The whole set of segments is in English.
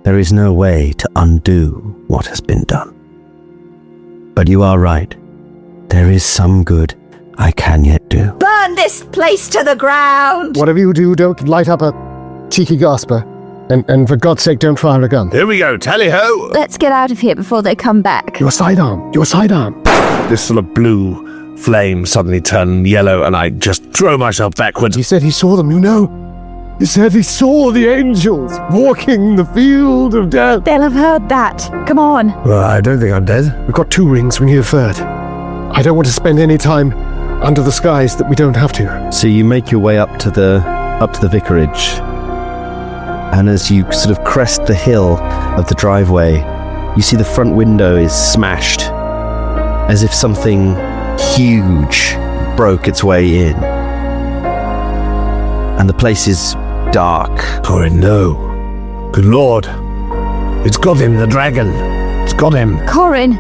There is no way to undo what has been done. But you are right. There is some good I can yet do. Burn this place to the ground! Whatever you do, don't light up a cheeky gasper. And for God's sake, don't fire a gun. Here we go, tally-ho! Let's get out of here before they come back. Your sidearm. This sort of blue flame suddenly turned yellow, and I just throw myself backwards. He said he saw them, you know. He said he saw the angels walking the field of death. They'll have heard that. Come on. Well, I don't think I'm dead. We've got 2 rings, we need a third. I don't want to spend any time under the skies that we don't have to. So you make your way up to the vicarage. And as you sort of crest the hill of the driveway, you see the front window is smashed, as if something huge broke its way in. And the place is dark. Corin, no. Good Lord. It's got him, the dragon. It's got him. Corin!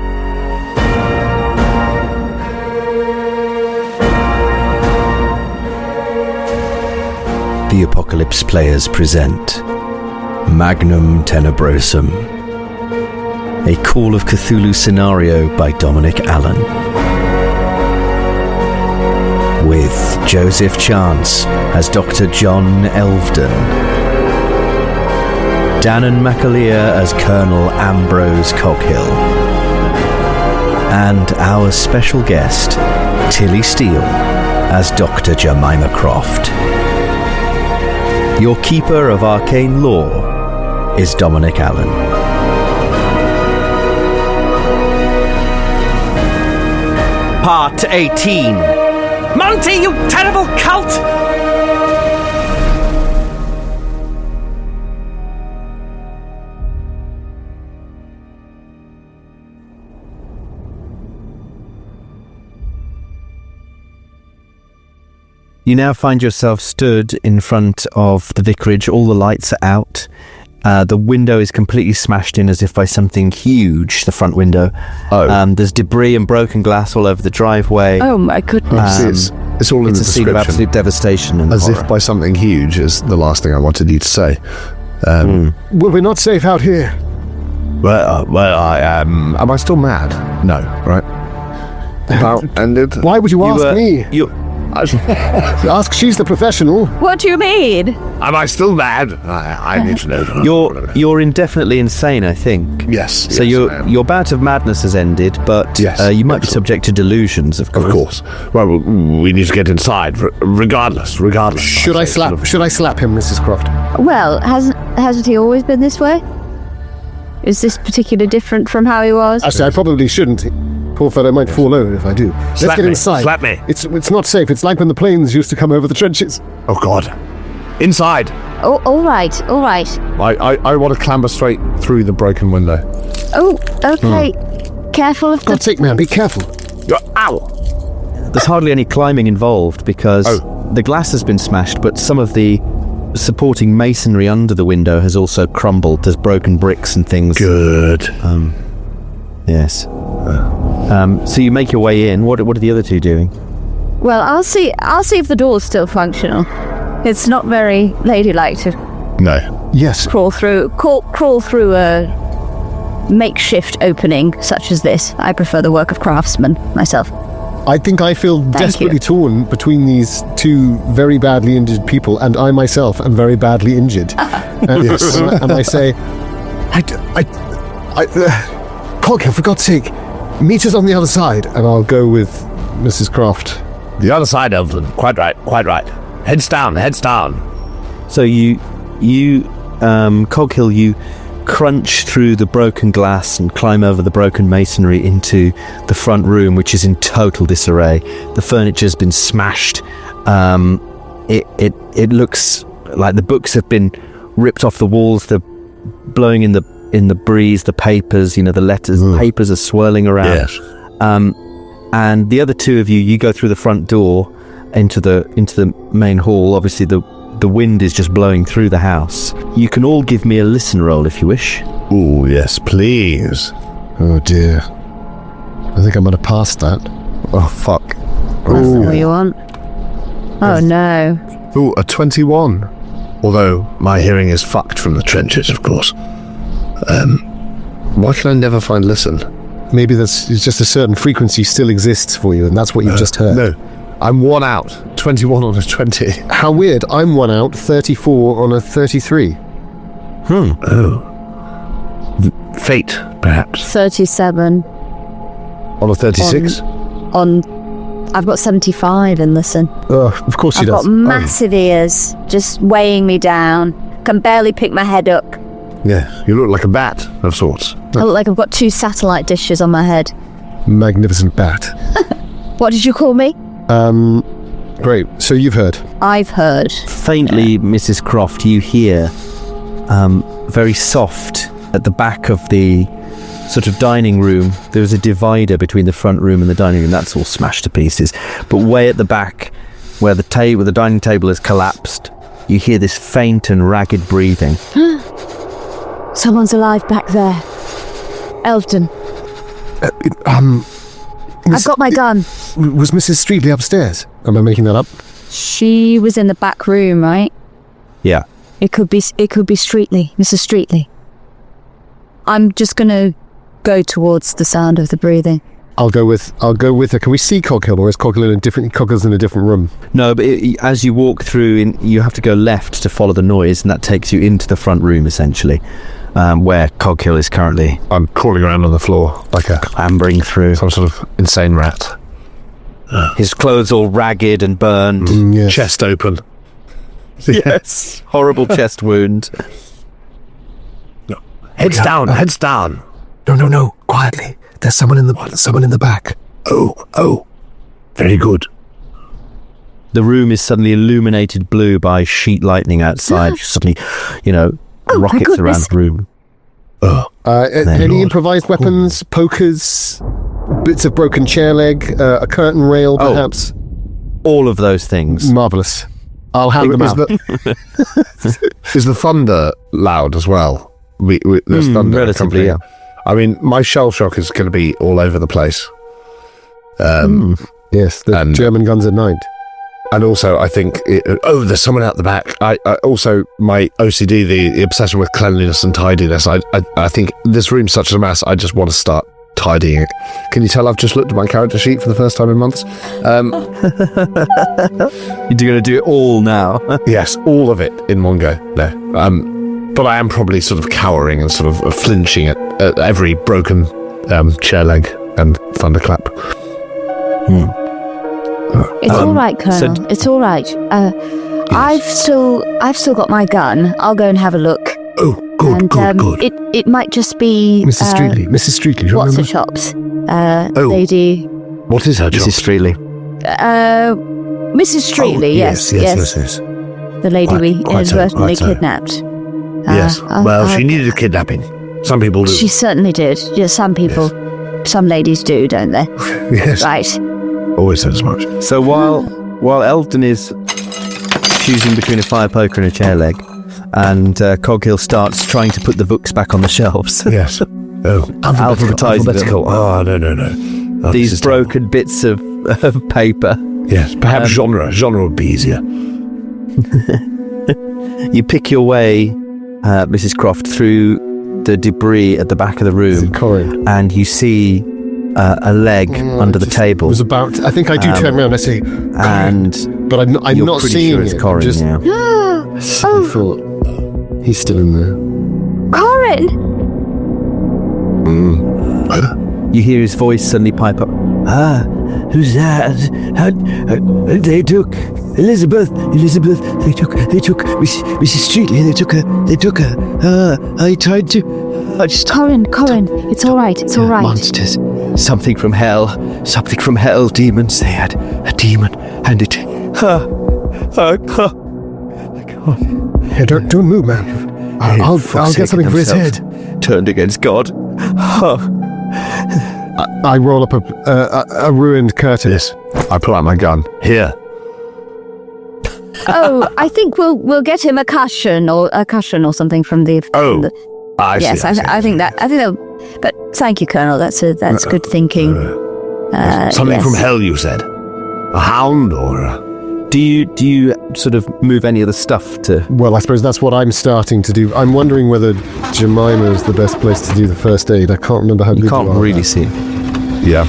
The Apocalypse Players present Magnum Tenebrosum, a Call of Cthulhu scenario by Dominic Allen, with Joseph Chance as Dr. John Elvedon, Danann McAleer as Colonel Ambrose Coghill, and our special guest, Tilly Steele, as Dr. Jemima Croft. Your keeper of arcane lore is Dominic Allen. Part 18. Monty, you terrible cult! You now find yourself stood in front of the vicarage. All the lights are out. The window is completely smashed in as if by something huge, the front window. There's debris and broken glass all over the driveway. Oh my goodness. It's all in the It's a scene of description. absolute devastation and As horror. if by something huge is the last thing I wanted you to say. Well, we're not safe out here. Well, I am... Am I still mad? No, right? About ended? Why would you ask me? Ask, she's the professional. What do you mean? Am I still mad? I need to know. You're indefinitely insane, I think. Yes. So yes, I am. your bout of madness has ended, but Yes, you might be excellent. subject to delusions, of course. Of course. Well, we need to get inside, regardless. Should I slap him, Mrs. Croft? Well, hasn't he always been this way? Is this particularly different from how he was? Actually, I probably shouldn't. Poor fellow might fall over if I do. Let's Slap get me, inside. slap me. It's not safe. It's like when the planes used to come over the trenches. Oh, God. Inside. Oh, all right. I want to clamber straight through the broken window. Oh, okay. Careful of God's sake, man, be careful. Ow! There's hardly any climbing involved because the glass has been smashed, but some of the supporting masonry under the window has also crumbled. There's broken bricks and things. Good. Yes. So you make your way in. What are the other two doing? Well, I'll see if the door's still functional. It's not very ladylike to No. Yes. crawl through a makeshift opening such as this. I prefer the work of craftsmen myself. I think I feel desperately torn between these 2 very badly injured people, and I myself am very badly injured. And I say, Coghill, for God's sake, meet us on the other side, and I'll go with Mrs. Croft. The other side, Elvedon. Quite right. Heads down. So you Coghill, you crunch through the broken glass and climb over the broken masonry into the front room, which is in total disarray. The furniture's been smashed. It looks like the books have been ripped off the walls. They're blowing in the breeze. The papers, the letters, papers are swirling around. Yes. And the other 2 of you go through the front door into the main hall. Obviously, the wind is just blowing through the house. You can all give me a listen roll if you wish. Oh, yes, please. Oh dear. I think I'm going to pass that. Oh, fuck. That's not what you want. Oh no. Ooh, a 21. Although my hearing is fucked from the trenches, of course. Why can I never find listen? Maybe it's just a certain frequency still exists for you, and that's what you've just heard. No, I'm 1 out. 21 on a 20. How weird. I'm 1 out, 34 on a 33. Oh. Fate, perhaps. 37 On a 36? I've got 75 in listen. Of course she I've does. got massive ears, just weighing me down. Can barely pick my head up. Yeah, you look like a bat of sorts. I look like I've got 2 satellite dishes on my head. Magnificent bat. What did you call me? Great. So you've heard. I've heard. Faintly, Mrs. Croft, you hear very soft at the back of the sort of dining room. There's a divider between the front room and the dining room. That's all smashed to pieces. But way at the back, where the dining table has collapsed, you hear this faint and ragged breathing. Someone's alive back there. Elvedon. I've got my gun. Was Mrs. Streetley upstairs? Am I making that up? She was in the back room, right? Yeah. It could be Streetley, Mrs. Streetley. I'm just gonna go towards the sound of the breathing. I'll go with her. Can we see Coghill, or is Coghill's in a different room? No, but as you walk through, you have to go left to follow the noise, and that takes you into the front room, essentially, where Coghill is currently. I'm crawling around on the floor like a clambering through. some sort of insane rat. His clothes all ragged and burned. Yes. Chest open. Yes. Horrible chest wound. Heads down, heads down. No. Quietly. There's someone in the back. Oh. Very good. The room is suddenly illuminated blue by sheet lightning outside. Suddenly, rockets around the room. Any improvised weapons, pokers, bits of broken chair leg, a curtain rail, perhaps? All of those things. Marvellous. I'll hand them out. Is the thunder loud as well? There's thunder. Relatively, yeah. I mean, my shell shock is going to be all over the place. Yes, the German guns at night. And also, I think... there's someone out the back. I also, my OCD, the obsession with cleanliness and tidiness, I think this room's such a mess, I just want to start tidying it. Can you tell I've just looked at my character sheet for the first time in months? You're going to do it all now. Yes, all of it in one go. No. But I am probably sort of cowering and sort of flinching at every broken chair leg and thunderclap. It's all right, Colonel. It's all right. Yes. I've still got my gun. I'll go and have a look. Oh, good. It might just be Mrs. Streetley, do you what's remember? her chops? Lady. What is her job? Mrs. Streetley. Mrs. Streetley. Yes. The lady we inadvertently kidnapped. Yes. She needed a kidnapping. Some people do. She certainly did. Yeah, some people, some ladies do, don't they? Yes. Right. Always said as much. So while Elvedon is choosing between a fire poker and a chair leg, and Coghill starts trying to put the books back on the shelves. Yes. Alphabetizing them. Oh, no. These broken bits of paper. Yes, perhaps genre. Genre would be easier. You pick your way, Mrs. Croft, through the debris at the back of the room, and you see a leg under the table. I think I do turn around and I say, but I'm not seeing sure it's Corin. I thought he's still in there. Corin! You hear his voice suddenly pipe up. Who's that? They took Elizabeth. They took Mrs. Streetley. They took her. I tried to. Corin, it's all right. It's all right. Monsters. Something from hell. Demons. They had a demon, and it. Hey, don't move, man. I'll get something for his head. Turned against God. I roll up a ruined curtain. Yes. I pull out my gun. Here. I think we'll get him a cushion or something from the. I see. Yes, I think that. But thank you, Colonel. That's good thinking. Something from hell, you said. A hound or a Do you sort of move any of the stuff to... Well, I suppose that's what I'm starting to do. I'm wondering whether Jemima is the best place to do the first aid. I can't remember how good You can't are really at see. Yeah.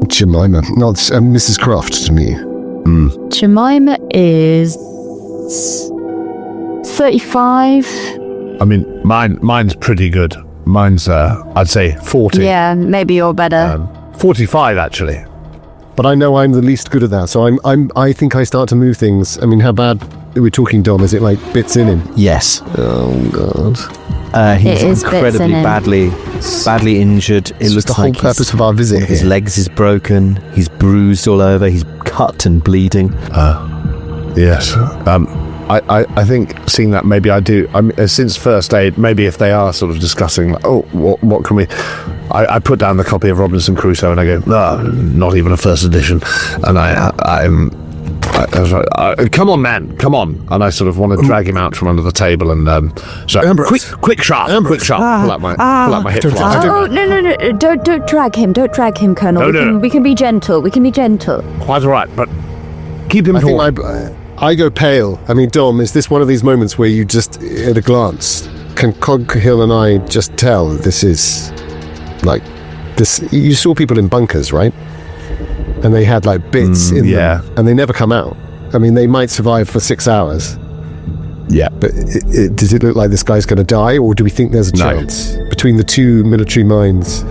Jemima. No, it's Mrs. Croft to me. Jemima is 35. I mean, mine's pretty good. Mine's, I'd say 40. Yeah, maybe you're better. 45, actually. But I know I'm the least good at that, so I think I start to move things. I mean, how bad are we talking, Dom? Is it like bits in him? Yes. Oh, God. He's It is incredibly badly injured. It It's looks the whole like purpose of our visit his here. legs is broken. He's bruised all over. He's cut and bleeding. Yes. I think seeing that, maybe I do. I mean, since first aid, maybe if they are sort of discussing, like, what can we... I put down the copy of Robinson Crusoe and I go, not even a first edition. And I was like, come on, man, come on. And I sort of want to drag him out from under the table and so Ambrose. quick sharp, pull out my hip flask. Oh, no. Don't drag him. Don't drag him, Colonel. No. We can be gentle. Quite all right, but keep him I tall. think I go pale. I mean, Dom, is this one of these moments where you just, at a glance, can Coghill and I just tell this is like this? You saw people in bunkers, right? And they had like bits in them, and they never come out. I mean, they might survive for 6 hours. Yeah. But does it look like this guy's going to die, or do we think there's a chance between the two military minds,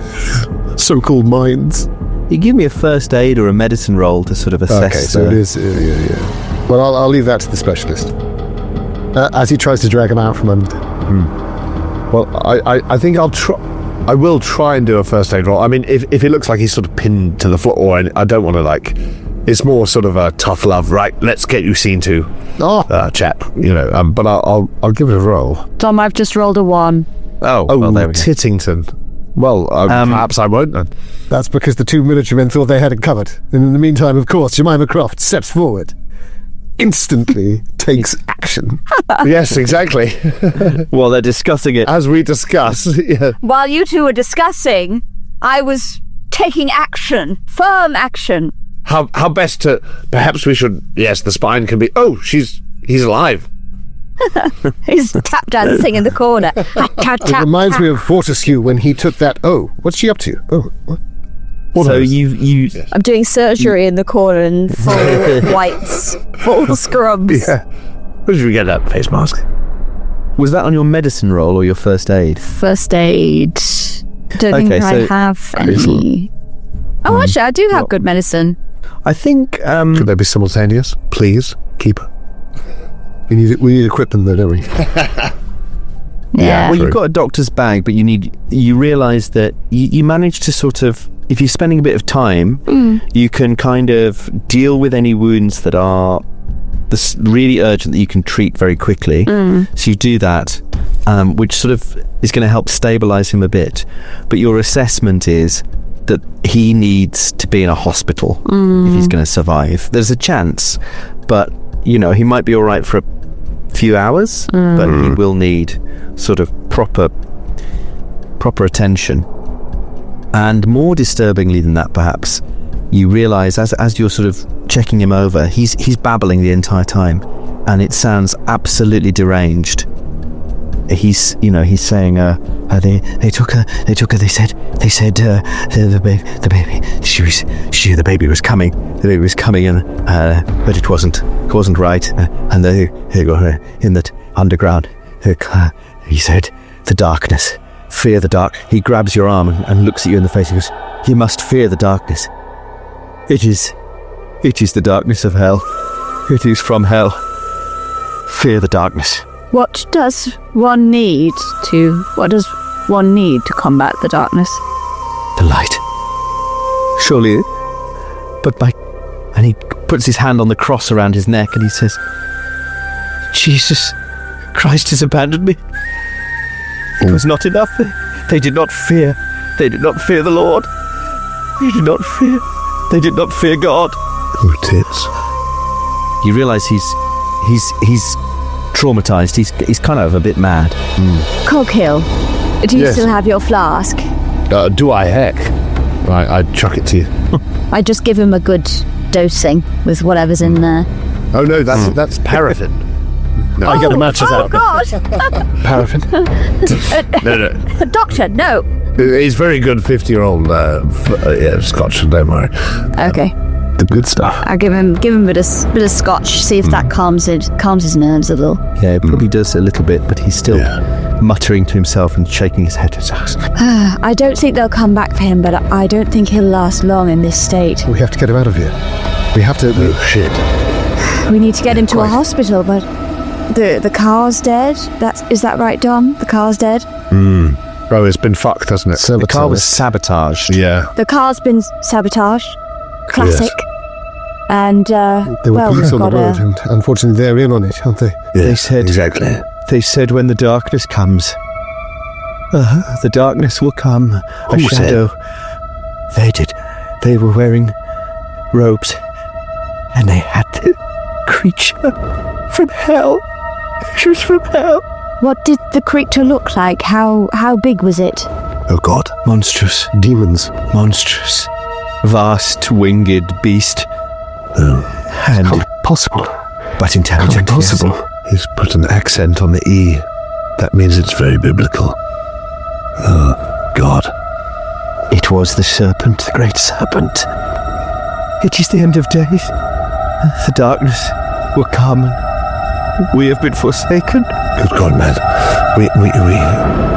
so-called minds? You give me a first aid or a medicine roll to sort of assess. Okay, so it is. Yeah. Well, I'll leave that to the specialist as he tries to drag him out from under. Well, I think I will try and do a first aid roll. I mean, if it looks like he's sort of pinned to the floor, or I don't want to like... It's more sort of a tough love, right? Let's get you seen to, chap. You know, but I'll give it a roll. Tom, I've just rolled a 1. Oh, well, there we go. Tittington. Well, perhaps I won't then. That's because the two military men thought they had it covered. And in the meantime, of course, Jemima Croft steps forward, instantly takes action. Yes, exactly. Well, they're discussing it. As we discuss. Yeah. While you two were discussing, I was taking action. Firm action. How best to... Perhaps we should... Yes, the spine can be... Oh, he's alive. He's tap dancing in the corner. It reminds me of Fortescue when he took that... Oh, what's she up to? Oh, what? So you I'm doing surgery in the corner in full whites, full scrubs. Yeah. Where did you get that face mask? Was that on your medicine roll or your first aid? First aid. Don't think I have any. Oh, actually, I do have good medicine. I think... Could they be simultaneous? Please, keeper. We need equipment though, don't we? Yeah. Well, you've got a doctor's bag, but you realise that you manage to sort of... If you're spending a bit of time, you can kind of deal with any wounds that are really urgent that you can treat very quickly. So you do that, which sort of is going to help stabilise him a bit. But your assessment is that he needs to be in a hospital if he's going to survive. There's a chance, but, you know, he might be all right for a few hours, but he will need sort of proper attention. And more disturbingly than that, perhaps, you realise as you're sort of checking him over, he's babbling the entire time, and it sounds absolutely deranged. He's saying, they took her. They said the baby was coming. The baby was coming, and but it wasn't right. And they got her in that underground. He said, the darkness. Fear the dark. He grabs your arm and looks at you in the face and goes, you must fear the darkness. It is the darkness of hell. It is from hell. Fear the darkness. What does one need to combat the darkness? The light. Surely. And he puts his hand on the cross around his neck and he says, Jesus Christ has abandoned me. It was not enough. They did not fear. They did not fear the Lord. They did not fear God. Oh, tits. You realise he's traumatised. He's kind of a bit mad. Coghill, do you still have your flask? Do I heck? Right, I'd chuck it to you. I just give him a good dosing with whatever's in there. Oh no, that's paraffin. No. I get the matches Oh out. God! Paraffin. No. Doctor, no. He's very good 50-year-old Scotch, don't worry. Okay. The good stuff. I'll give him a bit of scotch, see if that calms his nerves a little. Yeah, it probably does a little bit, but he's still muttering to himself and shaking his head. I don't think they'll come back for him, but I don't think he'll last long in this state. We have to get him out of here. We have to. Oh shit. We need to get him to a hospital, but the car's dead. Is that right, Dom? The car's dead? Oh, it's been fucked, hasn't it? The car was sabotaged. Yeah. The car's been sabotaged. Classic. Yes. And, There were police on the road, and unfortunately they're in on it, aren't they? They said exactly. They said when the darkness comes, the darkness will come. A Who said? shadow. They did. They were wearing robes, and they had the creature from hell. She was from hell. what did the creature look like? How big was it? Oh God, monstrous. Demons. Monstrous. Vast, winged beast. And Possible. but intelligent. Possible. Yes. He's put an accent on the E. That means it's very biblical. Oh, God. It was the serpent, the great serpent. It is the end of days. The darkness will come. We have been forsaken. Good God, man.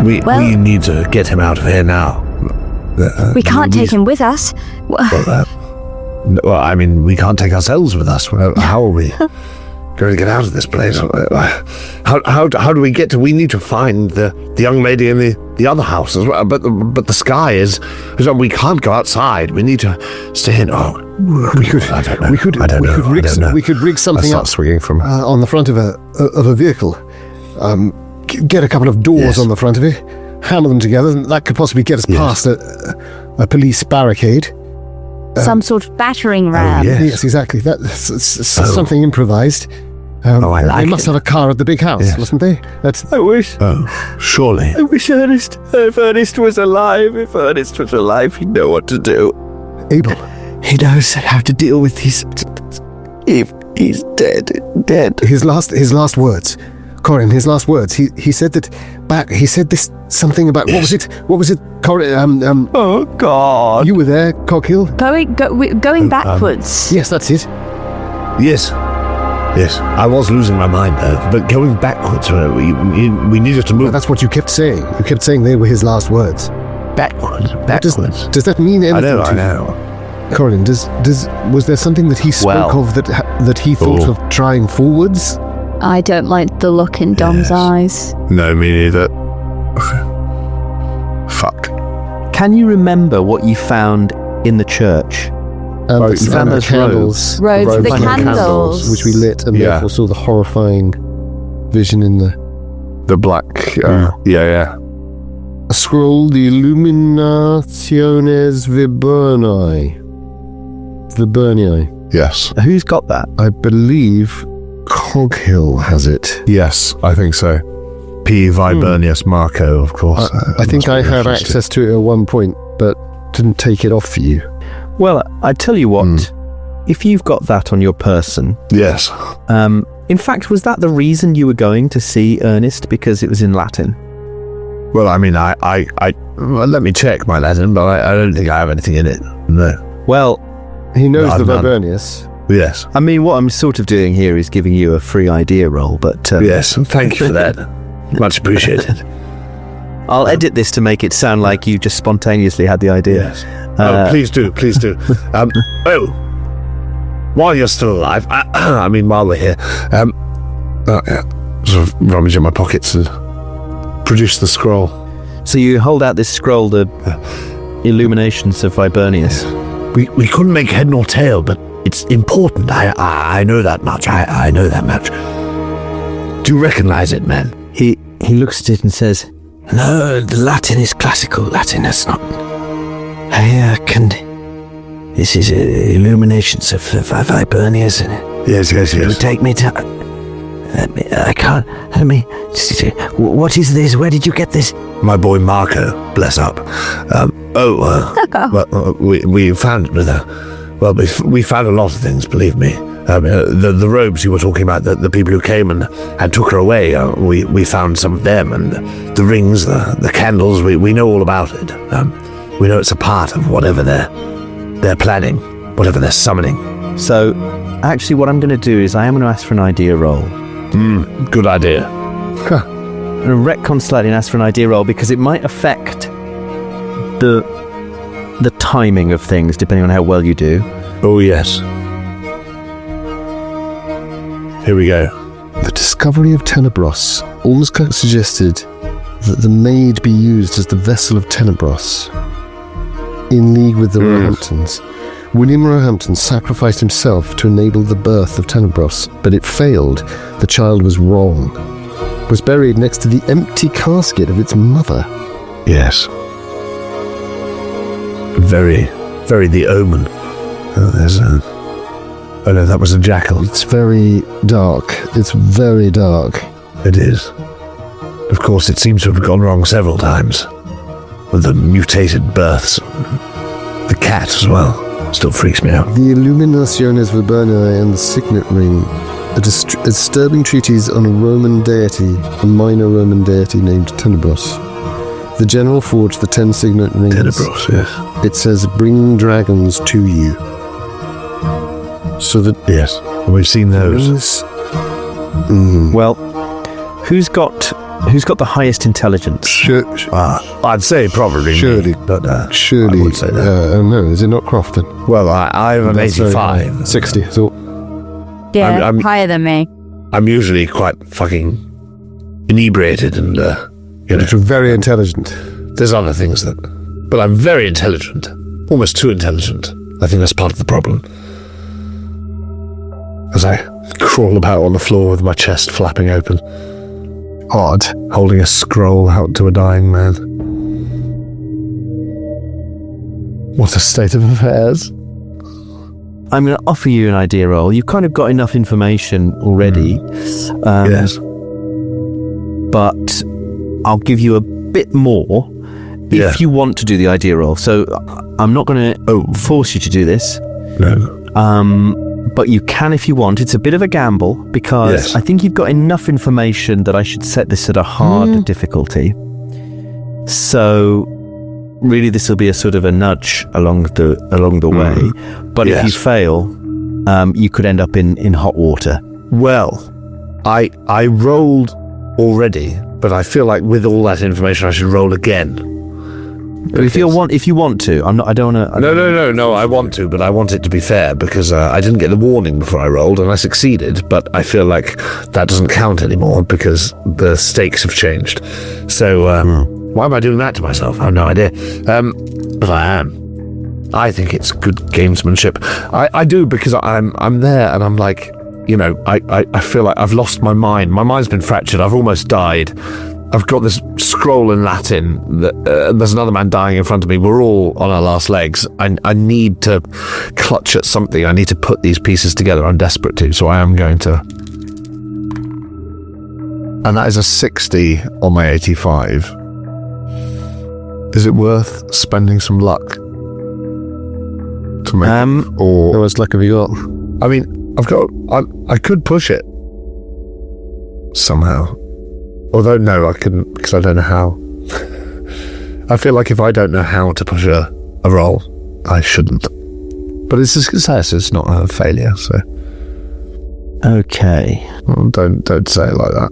We need to get him out of here now. We can't take him with us. Well, I mean, we can't take ourselves with us. How are we going to get out of this place? How do we get to? We need to find the young lady in the other house as well. But the sky is we can't go outside. We need to stay in. Oh, We could. I don't know. We could. I don't we know. could rig. I don't know. We could rig I something start up swinging from. on the front of a vehicle. Get a couple of doors Yes. on the front of it. Hammer them together. And that could possibly get us past a police barricade. Some sort of battering ram. yes. Yes, exactly. That's something improvised. I like they must it. have a car at the big house, Yes. mustn't they? That's I wish Surely. if Ernest was alive. If Ernest was alive, he'd know what to do. Abel. He knows how to deal with these. If he's dead. His last words, Corin. His last words. He said that back. He said this something about what was it? Corin. Oh God! You were there, Coghill. Going backwards. Yes, that's it. Yes, I was losing my mind there, but going backwards, we needed to move. That's what you kept saying. You kept saying they were his last words. backwards. Does that mean anything I to know. you? Corin, was there something that he spoke Well. of that he thought of trying forwards? I don't like the look in Dom's Yes. eyes. No, me neither. Fuck. Can you remember what you found in the church? And you found those candles. Robes, the and candles. which we lit, and Yeah. therefore saw the horrifying vision in The black. Yeah. a scroll, the Illuminationes Viburnii. Yes. Who's got that? I believe Coghill has it. Yes, I think so. P. Vibernius Marco, of course. I think I had access to it at one point, but didn't take it off for you. Well, I tell you what. If you've got that on your person, Yes. in fact, was that the reason you were going to see Ernest, because it was in Latin? Well, I mean, well, let me check my Latin, but I don't think I have anything in it. No. Well, He knows No, the I've none. Vibernius. Yes. I mean, what I'm sort of doing here is giving you a free idea roll, but Yes. Thank you for that. Much appreciated. I'll edit this to make it sound like you just spontaneously had the idea. Yes. Please do. While you're still alive, I mean, while we're here, sort of rummage in my pockets and produce the scroll. So you hold out this scroll, the Illuminations of Vibernius. We couldn't make head nor tail, but it's important. I know that much. I know that much. Do you recognize it, man? He looks at it and says, No, the Latin is classical Latin. That's not. This is Illuminations of Vibernius. Yes. It would take me to. I can't. Let me. What is this? Where did you get this? My boy Marco, bless up. We found it with her. Well, we found a lot of things, believe me. The robes you were talking about, the people who came and took her away, we found some of them, and the rings, the candles, we know all about it. We know it's a part of whatever they're planning, whatever they're summoning. So, actually what I'm going to do is I am going to ask for an idea roll. Good idea. I'm going to retcon slightly and ask for an idea roll because it might affect the timing of things depending on how well you do. Oh, yes. Here we go. The discovery of Tenebros almost kind of suggested that the maid be used as the vessel of Tenebros, in league with the Roehamptons. William Roehampton sacrificed himself to enable the birth of Tenebros, but it failed. The child was wrong. Was buried next to the empty casket of its mother. Yes. Very, very the omen. Oh no, that was a jackal. It's very dark. It's very dark. It is. Of course, it seems to have gone wrong several times. With the mutated births. The cat as well. Still freaks me out. The Illuminationes Verbernae and the Signet Ring. A disturbing treatise on a Roman deity, a minor Roman deity named Tenebros. The general forged the 10 signet rings. Tenebros, yes. It says, bring dragons to you. So that... Yes, we've seen those. Well, who's got the highest intelligence? I'd say probably surely, me, but surely. I would say that. No, is it not Croft then? Well, I'm an That's 85. 60, so... Yeah, I'm- higher than me. I'm usually quite fucking inebriated and, But you're very intelligent. there's other things that... But I'm very intelligent. Almost too intelligent. I think that's part of the problem. As I crawl about on the floor with my chest flapping open. Odd. Holding a scroll out to a dying man. What a state of affairs. I'm going to offer you an idea roll. You've kind of got enough information already. Yes. But I'll give you a bit more if you want to do the idea roll. So I'm not going to force you to do this. No. But you can if you want. It's a bit of a gamble because I think you've got enough information that I should set this at a hard difficulty. So really this will be a sort of a nudge along the way. But if you fail, you could end up in hot water. Well, I rolled already, but I feel like with all that information I should roll again. But if you want to, I don't want to. No, I want to, but I want it to be fair because I didn't get the warning before I rolled and I succeeded, but I feel like that doesn't count anymore because the stakes have changed. So, why am I doing that to myself? I have no idea. But I am. I think it's good gamesmanship. I do because I'm there and I'm like, you know, I feel like I've lost my mind. My mind's been fractured. I've almost died. I've got this scroll in Latin. There's another man dying in front of me. We're all on our last legs. I need to clutch at something. I need to put these pieces together. I'm desperate to, so I am going to. And that is a 60 on my 85. Is it worth spending some luck to make it? Or How much luck have you got? I mean, I could push it somehow. Although, no, I couldn't because I don't know how. I feel like if I don't know how to push a roll, I shouldn't. But it's a success, it's not a failure, so... Okay. Well, don't say it like that.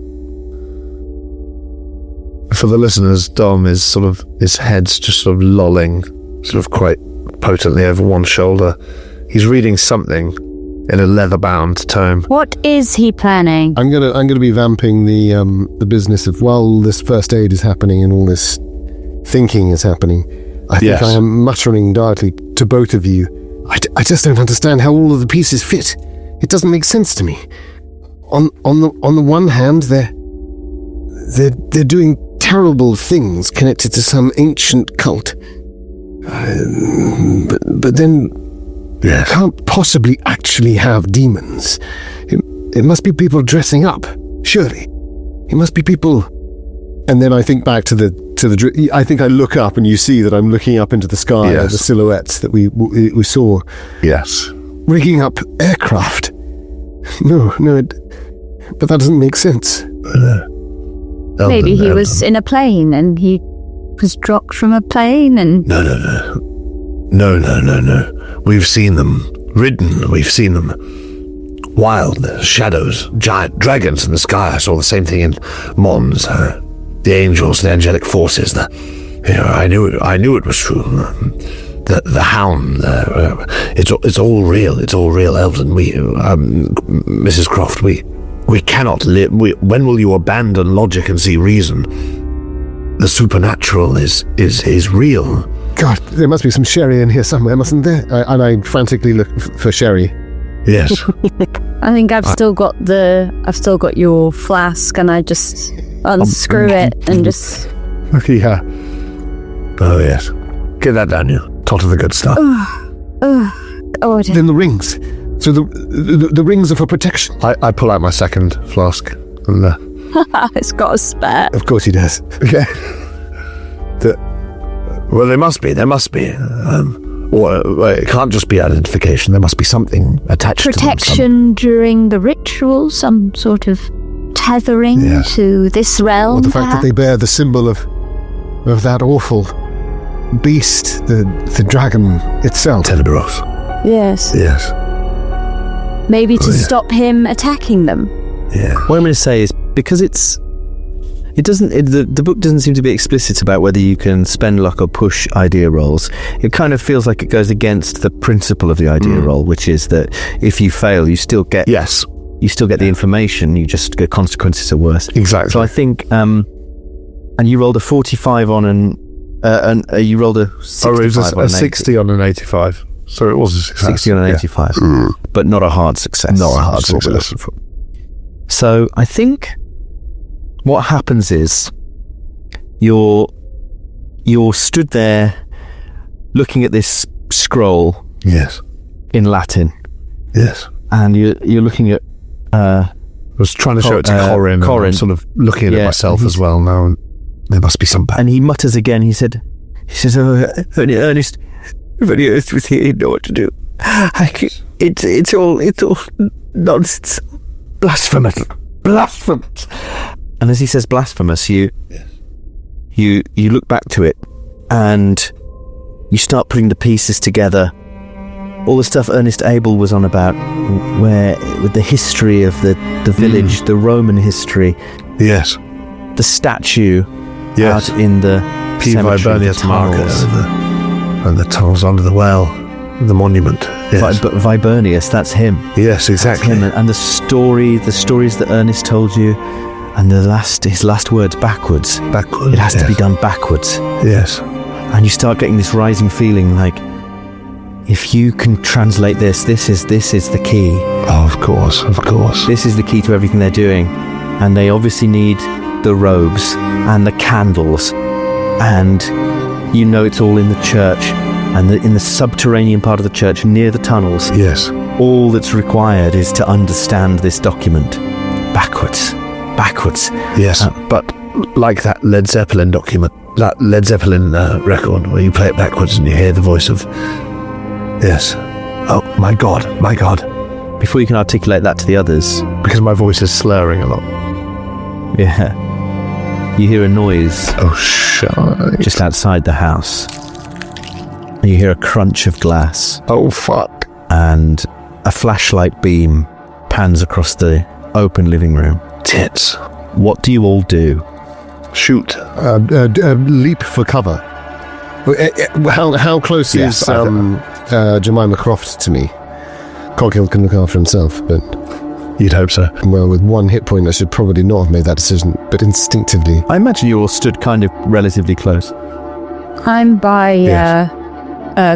For the listeners, Dom is sort of... His head's just sort of lolling, sort of quite potently over one shoulder. He's reading something in a leather-bound tome. What is he planning? I'm gonna be vamping the business of while this first aid is happening and all this thinking is happening. I think I am muttering darkly to both of you. I just don't understand how all of the pieces fit. It doesn't make sense to me. On the one hand, they're doing terrible things connected to some ancient cult. But then can't possibly actually have demons. It must be people dressing up, surely. It must be people. And then I think back to the. I think I look up and you see that I'm looking up into the sky at the silhouettes that we saw. Yes. Rigging up aircraft. No, but that doesn't make sense. Maybe he was in a plane and he was dropped from a plane and... No. We've seen them. Ridden, we've seen them. Wild, shadows, giant dragons in the sky. I saw the same thing in Mons. The angels, the angelic forces. I knew it was true. The hound. It's all real. It's all real, Elvedon. Mrs. Croft, we cannot live. When will you abandon logic and see reason? The supernatural is real. God, there must be some sherry in here somewhere, mustn't there? And I frantically look for sherry. Yes. I think I've still got your flask, and I just unscrew it and just... Yeah. Oh, yes. Get that down, you. Tot of the good stuff. Then the rings. So the rings are for protection. I pull out my second flask. And, It's got a spare. of course he does. okay. Well, there must be. Or it can't just be identification. There must be something attached Protection to them. during the ritual, some sort of tethering to this realm. Or the fact that they bear the symbol of that awful beast, the dragon itself. Tenebrosum. Yes. Yes. Maybe to stop him attacking them. Yeah. What I'm going to say is, because the book doesn't seem to be explicit about whether you can spend luck or push idea rolls. It kind of feels like it goes against the principle of the idea roll, which is that if you fail, you still get the information. You just get consequences are worse. Exactly. So I think, and you rolled a 45 on and you rolled a 65 it was on a an 60 on an 85. So it was a success. 60 on an 85, but not a hard success. Not a hard That's what we're success. looking for. So I think what happens is you're stood there looking at this scroll Yes. in Latin, Yes. and you're looking at I was trying to show it to Corin. And I'm sort of looking at it myself as well now. And there must be some. and he mutters again. He says, "Oh, only Ernest, if only Ernest was here, he'd know what to do. It's all nonsense, blasphemous." And as he says blasphemous, you look back to it and you start putting the pieces together. All the stuff Ernest Abel was on about, where with the history of the village, the Roman history, Yes. the statue Yes. out in the P. cemetery, the Vibernius marker tunnels. and the tunnels under the well, the monument. Yes. But Vibernius, that's him. Yes, exactly. Him. And the stories that Ernest told you, and his last words backwards. Backwards. It has to be done backwards. Yes. And you start getting this rising feeling like, if you can translate this is the key. Oh, of course. This is the key to everything they're doing. And they obviously need the robes and the candles. And you know it's all in the church. And in the subterranean part of the church, near the tunnels. Yes. All that's required is to understand this document. Backwards. Yes. But like that Led Zeppelin document, that Led Zeppelin record where you play it backwards and you hear the voice of... Yes. Oh, my God. Before you can articulate that to the others. Because my voice is slurring a lot. Yeah. You hear a noise Oh, shite. just outside the house. And you hear a crunch of glass. Oh, fuck. And a flashlight beam pans across the open living room. Tits. What do you all do? Shoot. Leap for cover. How close Yes, is Jemima Croft to me? Coghill can look after himself, but You'd hope so. well, with one hit point, I should probably not have made that decision. But instinctively, I imagine you all stood kind of relatively close. I'm by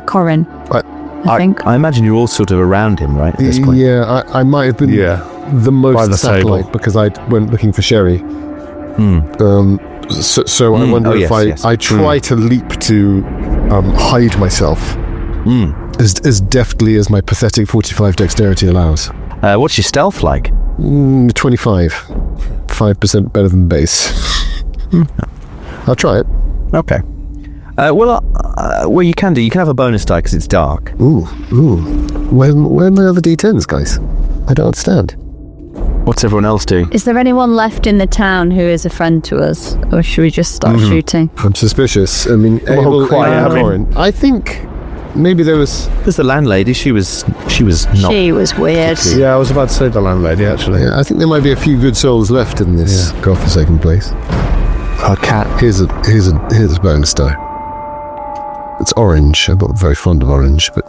Corin, But I think. I imagine you're all sort of around him, right, at this point? yeah, I might have been the most By the satellite table. because I went looking for sherry. So I wonder if I try to leap to hide myself as deftly as my pathetic 45 dexterity allows. What's your stealth like? 25. 5% better than base. I'll try it. Okay. Well, you can have a bonus die because it's dark. Ooh. Where are the other D10s, guys? I don't understand. What's everyone else doing? Is there anyone left in the town who is a friend to us? Or should we just start shooting? I'm suspicious. I mean, I think maybe there's the landlady. She was not. She was weird. Yeah, I was about to say the landlady, actually. Yeah, I think there might be a few good souls left in this godforsaken place. Our cat. Here's a bonus die. It's orange. I'm not very fond of orange, but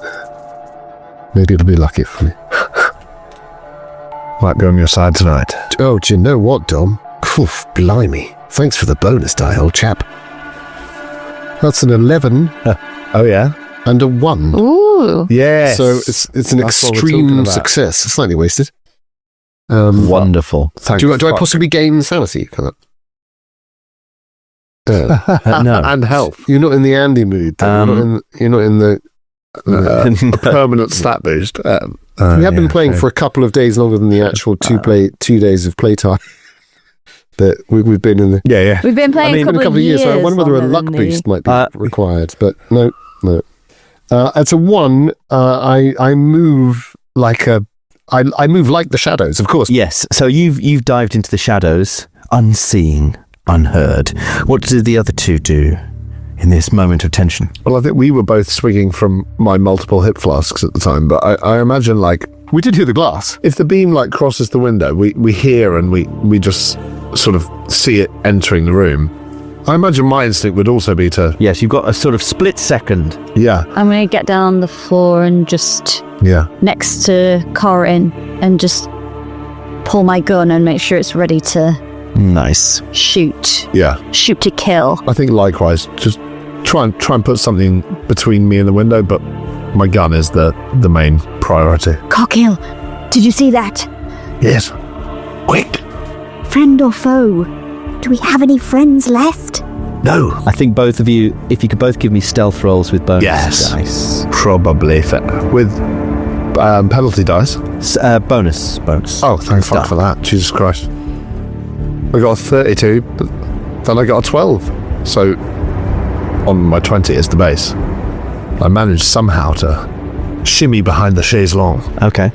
maybe it'll be lucky for me. Might be on your side tonight. Oh, do you know what, Dom? Oof, blimey. Thanks for the bonus die, old chap. That's an 11 Oh, yeah? and a 1. Ooh. Yes. So it's an That's what we're extreme talking about. success. Slightly wasted. Wonderful. Thank Do I fuck. possibly gain sanity? Can I? No. And health. You're not in the Andy mood. Though. You're not in the... A permanent stat boost. we have been playing for a couple of days longer than the actual 2 days of playtime that we've been in the... Yeah. We've been playing a couple of years, so I wonder whether a longer luck than boost might be Uh, required, but no. It's a 1. I move like I move like the shadows, of course. Yes. So you've dived into the shadows, unseen, unheard. What did the other two do in this moment of tension? Well, I think we were both swinging from my multiple hip flasks at the time, but I imagine, like, We did hear the glass. if the beam, like, crosses the window, we hear and we just sort of see it entering the room. I imagine my instinct would also be to... Yes, you've got a sort of split second. Yeah. I'm going to get down on the floor and just Yeah. next to Corin and just pull my gun and make sure it's ready to Nice. shoot. Yeah. Shoot to kill. I think likewise, just try and put something between me and the window, but my gun is the main priority. Coghill, did you see that? Yes. Quick. Friend or foe? Do we have any friends left? No. I think both of you, if you could both give me stealth rolls with bonus Yes. dice. Probably. With penalty dice. Bonus. Oh, thank fuck for that. Jesus Christ. I got a 32, but then I got a 12. So, on my 20 is the base. I managed somehow to shimmy behind the chaise longue. Okay.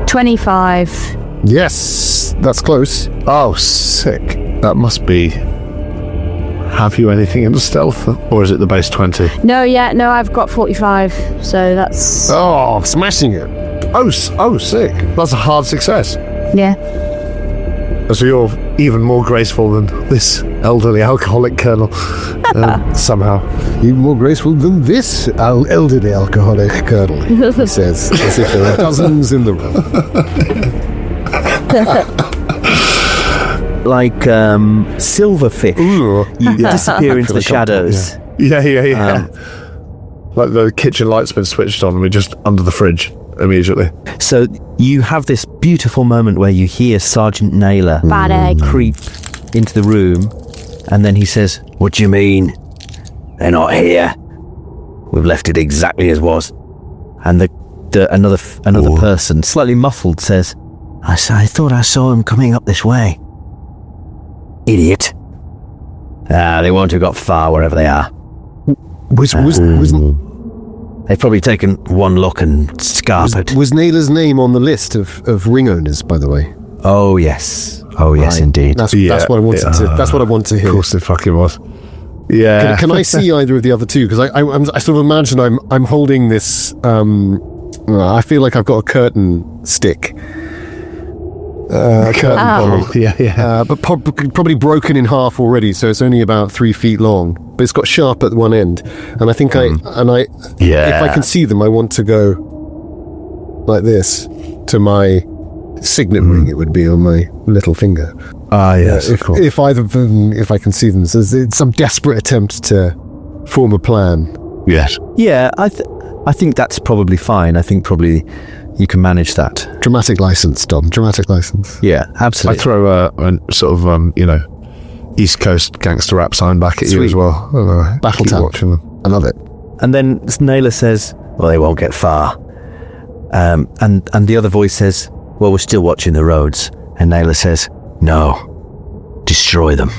25. Yes, that's close. Oh, sick. That must be... Have you anything in the stealth? Or is it the base 20? No, I've got 45. So that's... Oh, smashing it. Oh, sick. That's a hard success. Yeah. So you're even more graceful than this elderly alcoholic colonel, somehow. Even more graceful than this elderly alcoholic colonel, he says, as if there are dozens in the room. Like silverfish, you disappear into the shadows. Yeah. Like the kitchen light's been switched on and we're just under the fridge immediately. So you have this beautiful moment where you hear Sergeant Naylor Bad egg. creep into the room, and then he says, What do you mean? They're not here. We've left it exactly as was. and another person, slightly muffled, says, I thought I saw him coming up this way. Idiot. They won't have got far wherever they are. They've probably taken one look and scarpered. Was Naylor's name on the list of ring owners, by the way? Oh yes, indeed. That's what I wanted to. That's what I want to hear. Of course it fucking was. Yeah. Can I see either of the other two? Because I sort of imagine I'm holding this. I feel like I've got a curtain stick. A curtain bottle. Yeah. But probably broken in half already, so it's only about 3 feet long. But it's got sharp at one end, and I think if I can see them, I want to go like this to my signet ring. It would be on my little finger. Yes. Of course. If either of them, if I can see them, so it's some desperate attempt to form a plan. Yes. Yeah, I think that's probably fine. I think probably you can manage that. Dramatic license, Dom. Dramatic license. Yeah, absolutely. I throw a sort of East Coast gangster rap sign back at you as well. Battle Keep tap. watching them. I love it. And then Naylor says, Well, they won't get far. and the other voice says, Well, we're still watching the roads. and Naylor says, No. Destroy them.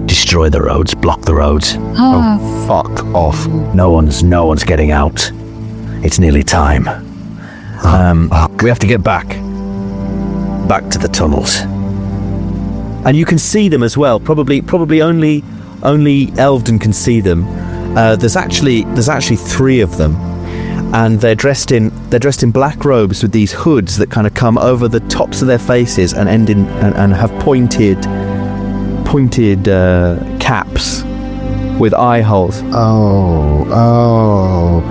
Destroy the roads. Block the roads. Oh, fuck off. No one's getting out. It's nearly time. We have to get back. back to the tunnels. And you can see them as well. Probably only Elvedon can see them. There's actually 3 of them, and they're dressed in black robes with these hoods that kind of come over the tops of their faces and end in and have pointed caps with eye holes. Oh,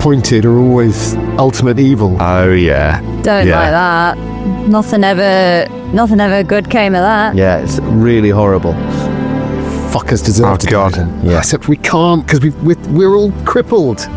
pointed are always ultimate evil. Oh yeah. Don't like that. Nothing ever good came of that. Yeah, it's really horrible. Fuckers deserve to God. die. Yeah. Except we can't, because we're all crippled.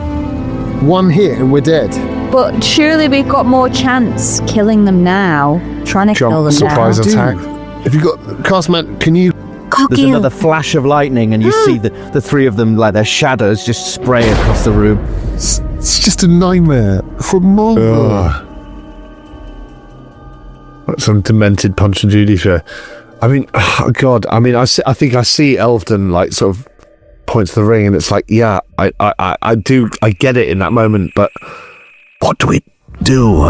One hit and we're dead. But surely we've got more chance killing them now. Trying to kill them surprise now. attack. Have you got Castman? Can you? There's Coghill. another flash of lightning, and you see the 3 of them, like their shadows, just spray across the room. It's just a nightmare from Marvel. Some demented Punch and Judy show. I mean, oh God. I mean, I think I see Elvedon like sort of point to the ring, and it's like, yeah, I get it in that moment, but what do we do?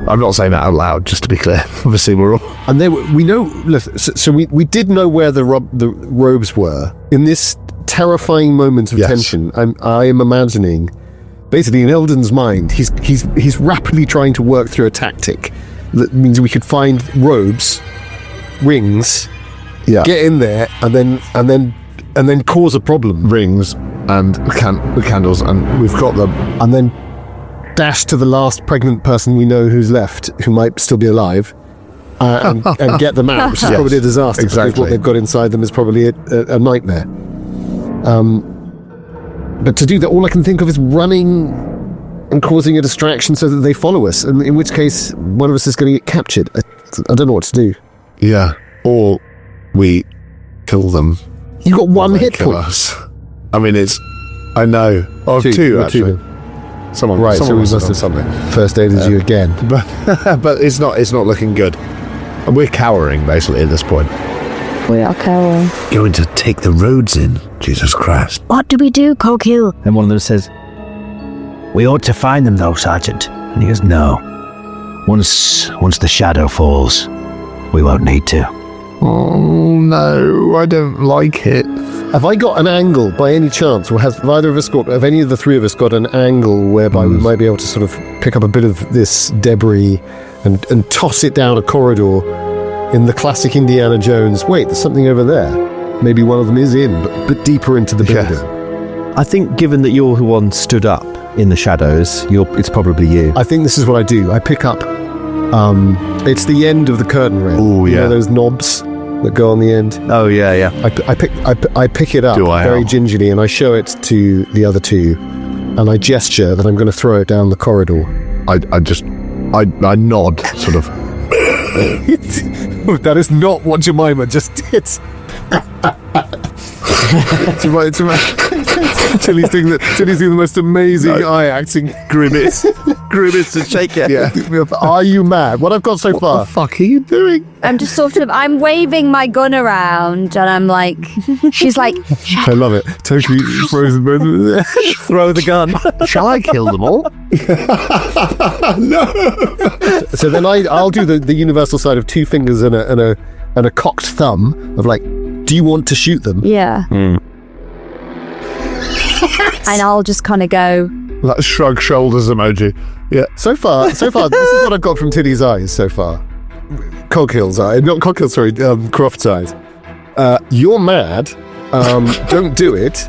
I'm not saying that out loud, just to be clear. Obviously, we're all. And we know. So we did know where the robes were in this terrifying moment of tension. I am imagining, basically, in Elvedon's mind, he's rapidly trying to work through a tactic that means we could find robes, rings, get in there, and then cause a problem. Rings and the candles, and we've got them, and then dash to the last pregnant person we know who's left, who might still be alive, and get them out, which is probably a disaster. Exactly. Because what they've got inside them is probably a nightmare. But to do that, all I can think of is running and causing a distraction so that they follow us, and in which case one of us is going to get captured. I don't know what to do. Yeah, or we kill them. You got one They hit kill point. us. I mean, I know. Oh, two actually. Someone Right, so we must must have done something. First aided you again. But it's not looking good. And we're cowering basically at this point. We are cowering. Going to take the roads in, Jesus Christ. What do we do, Coghill? And one of them says, We ought to find them though, Sergeant. And he goes, no. Once the shadow falls, we won't need to. Oh no, I don't like it. Have I got an angle by any chance, or have either of us have any of the 3 of us got an angle whereby we might be able to sort of pick up a bit of this debris and toss it down a corridor in the classic Indiana Jones? Wait, there's something over there. Maybe one of them is in, but deeper into the building. I think given that you're the one stood up in the shadows, it's probably you. I think this is what I do. I pick up, it's the end of the curtain rail. Oh, You yeah. know those knobs that go on the end? Oh yeah. I pick it up very gingerly, and I show it to the other 2, and I gesture that I'm going to throw it down the corridor. I nod, sort of. That is not what Jemima just did. Tilly's doing the most amazing eye acting Grimace to shake it. Yeah. Are you mad? What I've got so far? What the fuck are you doing? I'm just I'm waving my gun around, and I'm like, she's like, I love it. Totally frozen. Throw the gun. Shall I kill them all? So then I'll do the universal side of 2 fingers and a cocked thumb of like, do you want to shoot them? yeah. And I'll just kind of go, That shrug shoulders emoji. Yeah. So far, this is what I've got from Tilly's eyes so far. Coghill's eye, not Coghill, sorry, Croft's eyes. You're mad. Don't do it.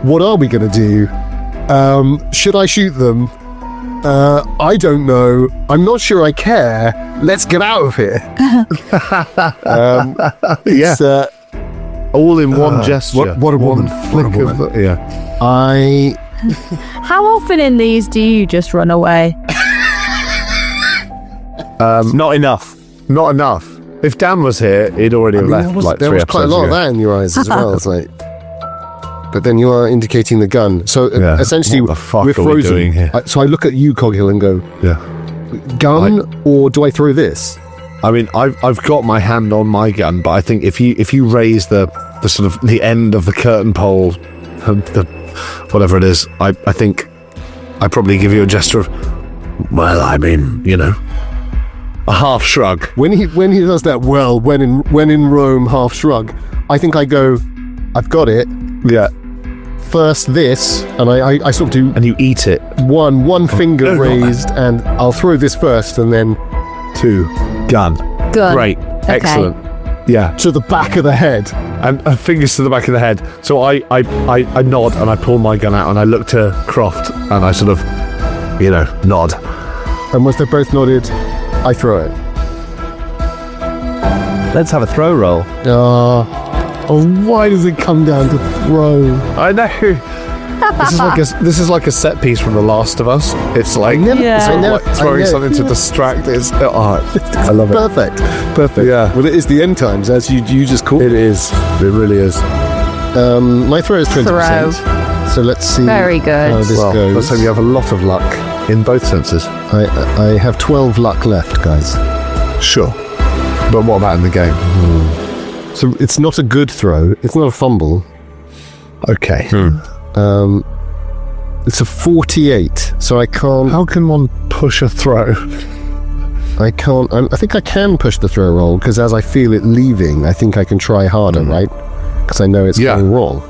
What are we going to do? Should I shoot them? I don't know. I'm not sure I care. Let's get out of here. Yeah. All in one gesture. What a woman. Flick What a woman. of the, yeah. how often in these do you just run away? Not enough. Not enough. If Dan was here, he'd already have left like 3 there was quite a episodes lot ago. of that in your eyes as well. It's like, but then you are indicating the gun. So essentially, What the fuck we're are we frozen. doing here? So I look at you, Coghill, and go, Yeah. gun, or do I throw this? I mean, I've got my hand on my gun, but I think if you raise the sort of the end of the curtain pole, the whatever it is, I think I probably give you a gesture of, well, I mean, you know, A half shrug. When he does that, well, when in Rome, half shrug, I think I go, I've got it. Yeah. First this, and I sort of do And you eat it. one finger raised, and I'll throw this first, and then 2. Gun. Good. Great. Excellent. Yeah. to the back of the head. And fingers to the back of the head. So I nod and I pull my gun out and I look to Croft and I sort of, nod. And once they're both nodded, I throw it. Let's have a throw roll. Oh, why does it come down to throw? I know. This is like a set piece from The Last of Us. It's like, throwing something to distract. I love it. Perfect. Yeah. Well, it is the end times, as you just called. It is. It really is. My throw is 20%. So let's see Very good. how this goes. Let's hope you have a lot of luck in both senses. I have 12 luck left, guys. Sure. But what about in the game? So it's not a good throw. It's not a fumble. Okay. It's a 48, so I can't. How can one push a throw? I can't. I think I can push the throw roll because as I feel it leaving, I think I can try harder, right? Because I know it's going wrong.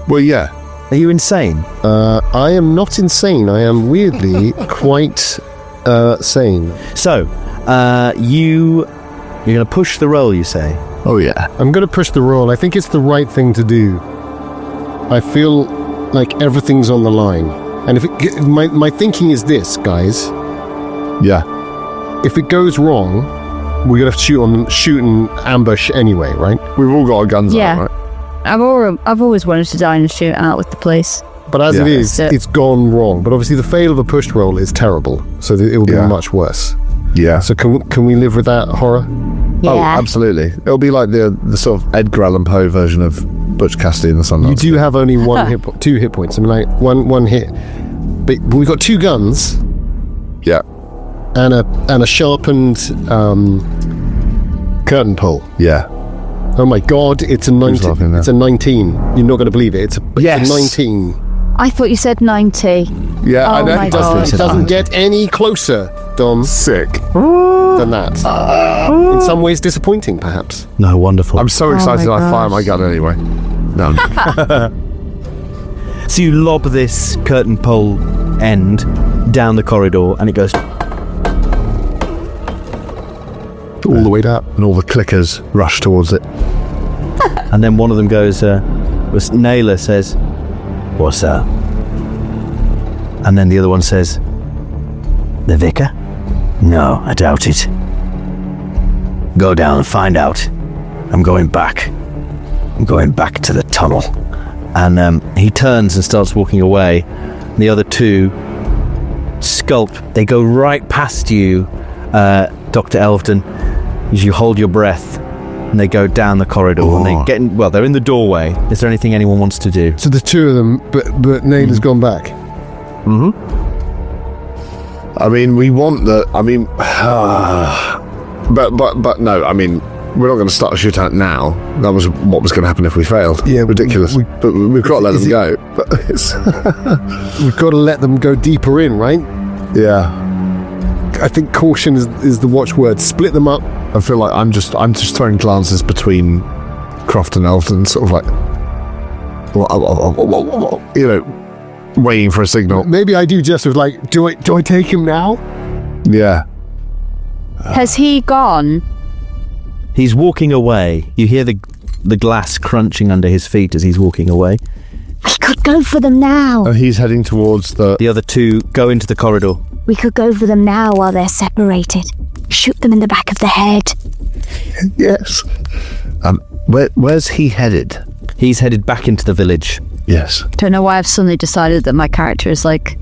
Well, yeah. Are you insane? I am not insane. I am weirdly quite sane. So, you're going to push the roll, you say? Oh, yeah. I'm going to push the roll. I think it's the right thing to do. I feel like everything's on the line. And if my thinking is this, guys. Yeah. If it goes wrong, we're going to shoot and ambush anyway, right? We've all got our guns Yeah. out, right? I've always wanted to die in a shootout with the police. But as it is, That's it. it's gone wrong. But obviously the fail of a pushed roll is terrible. So it will be much worse. Yeah. So can we live with that horror? Yeah. Oh, absolutely. It'll be like the sort of Edgar Allan Poe version of Butch Cassidy and the Sundance. You do have only two hit points. I mean, like one hit. But we've got 2 guns. Yeah. And a sharpened curtain pole. Yeah. Oh my god, it's a 19. laughing there? It's a 19. You're not going to believe it. It's a 19. I thought you said 90. Yeah, I Oh know. my It God. doesn't get any closer, Dom, Sick. than that. In some ways disappointing, perhaps. No, wonderful. I'm so excited my I fire my gosh. gun anyway. No. So you lob this curtain pole end down the corridor and it goes... all the way down. And all the clickers rush towards it. And then one of them goes, Naylor says, "What's that?" And then the other one says, "The vicar?" "No, I doubt it." "Go down and find out. I'm going back. I'm going back to the tunnel." And he turns and starts walking away. The other 2 skulk. They go right past you, Dr. Elvedon, as you hold your breath. And they go down the corridor and they get in, they're in the doorway. Is there anything anyone wants to do? So the 2 of them, but Naylor's gone back. I mean, we want the... I mean... but no, I mean, we're not going to start a shootout now. That was what was going to happen if we failed. Yeah, ridiculous. But we've got to let them go. But it's... We've got to let them go deeper in, right? yeah. I think caution is the watchword. Split them up. I feel like I'm just throwing glances between Croft and Elvedon, sort of like, waiting for a signal. Maybe I do just with like, do I take him now? Yeah. Has he gone? He's walking away. You hear the glass crunching under his feet as he's walking away. We could go for them now. He's heading towards the... The other 2 go into the corridor. We could go for them now while they're separated. Shoot them in the back of the head. Yes. Where's he headed? He's headed back into the village. Yes. Don't know why I've suddenly decided that my character is like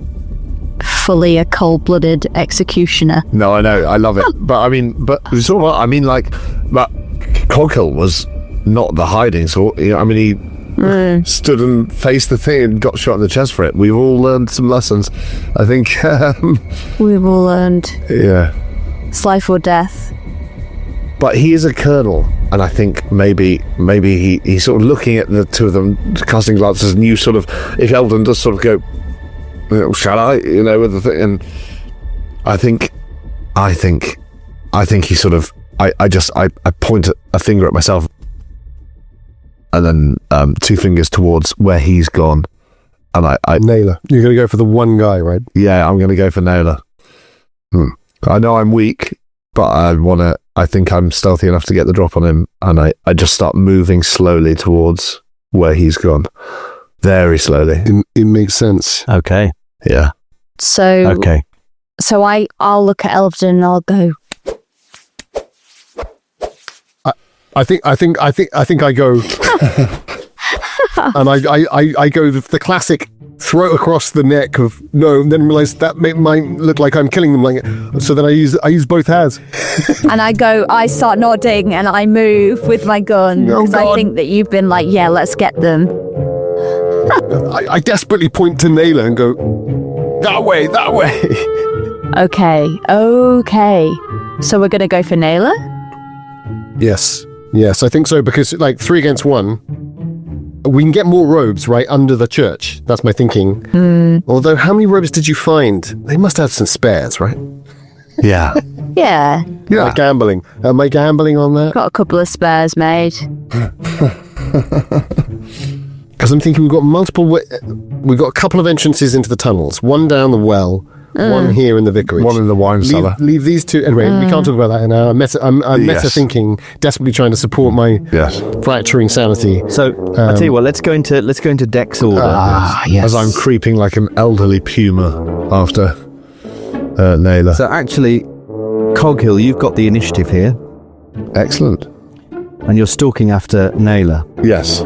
fully a cold-blooded executioner. No, I know. I love it. But I mean, but Coghill was not the hiding sort. I mean, he stood and faced the thing and got shot in the chest for it. We've all learned some lessons, I think. We've all learned. Yeah. It's life or death. But he is a colonel, and I think maybe he's sort of looking at the 2 of them, casting glances, and you sort of, if Elvedon does sort of go, shall I, with the thing, and I think I think he sort of, I point a finger at myself and then 2 fingers towards where he's gone. And I Nailer. You're going to go for the one guy, right? Yeah, I'm going to go for Nailer. I know I'm weak, but I think I'm stealthy enough to get the drop on him. And I just start moving slowly towards where he's gone. Very slowly. It makes sense. Okay. Yeah. So Okay. So I'll look at Elvedon and I'll go. I think I go, and I go the classic throw across the neck of no, and then realize that might look like I'm killing them. So then I use both hands, And I start nodding and I move with my gun Oh, because I God. think that you've been like, yeah, let's get them. I desperately point to Naylor and go, that way. Okay. So we're gonna go for Naylor? Yes, I think so, because like 3 against 1, we can get more robes right under the church. That's my thinking. Although, how many robes did you find? They must have some spares, right? Yeah. Yeah. Yeah. Gambling. Am I gambling on that? Got a couple of spares made. Because I'm thinking we've got a couple of entrances into the tunnels. One down the well, one here in the vicarage. One in the wine cellar. Leave these two. Anyway, we can't talk about that now. I'm meta thinking, desperately trying to support my fracturing sanity. So I'll tell you what. Let's go into Dex order. Yes. As I'm creeping like an elderly puma after Naylor. So actually, Coghill, you've got the initiative here, Excellent. and you're stalking after Naylor. Yes.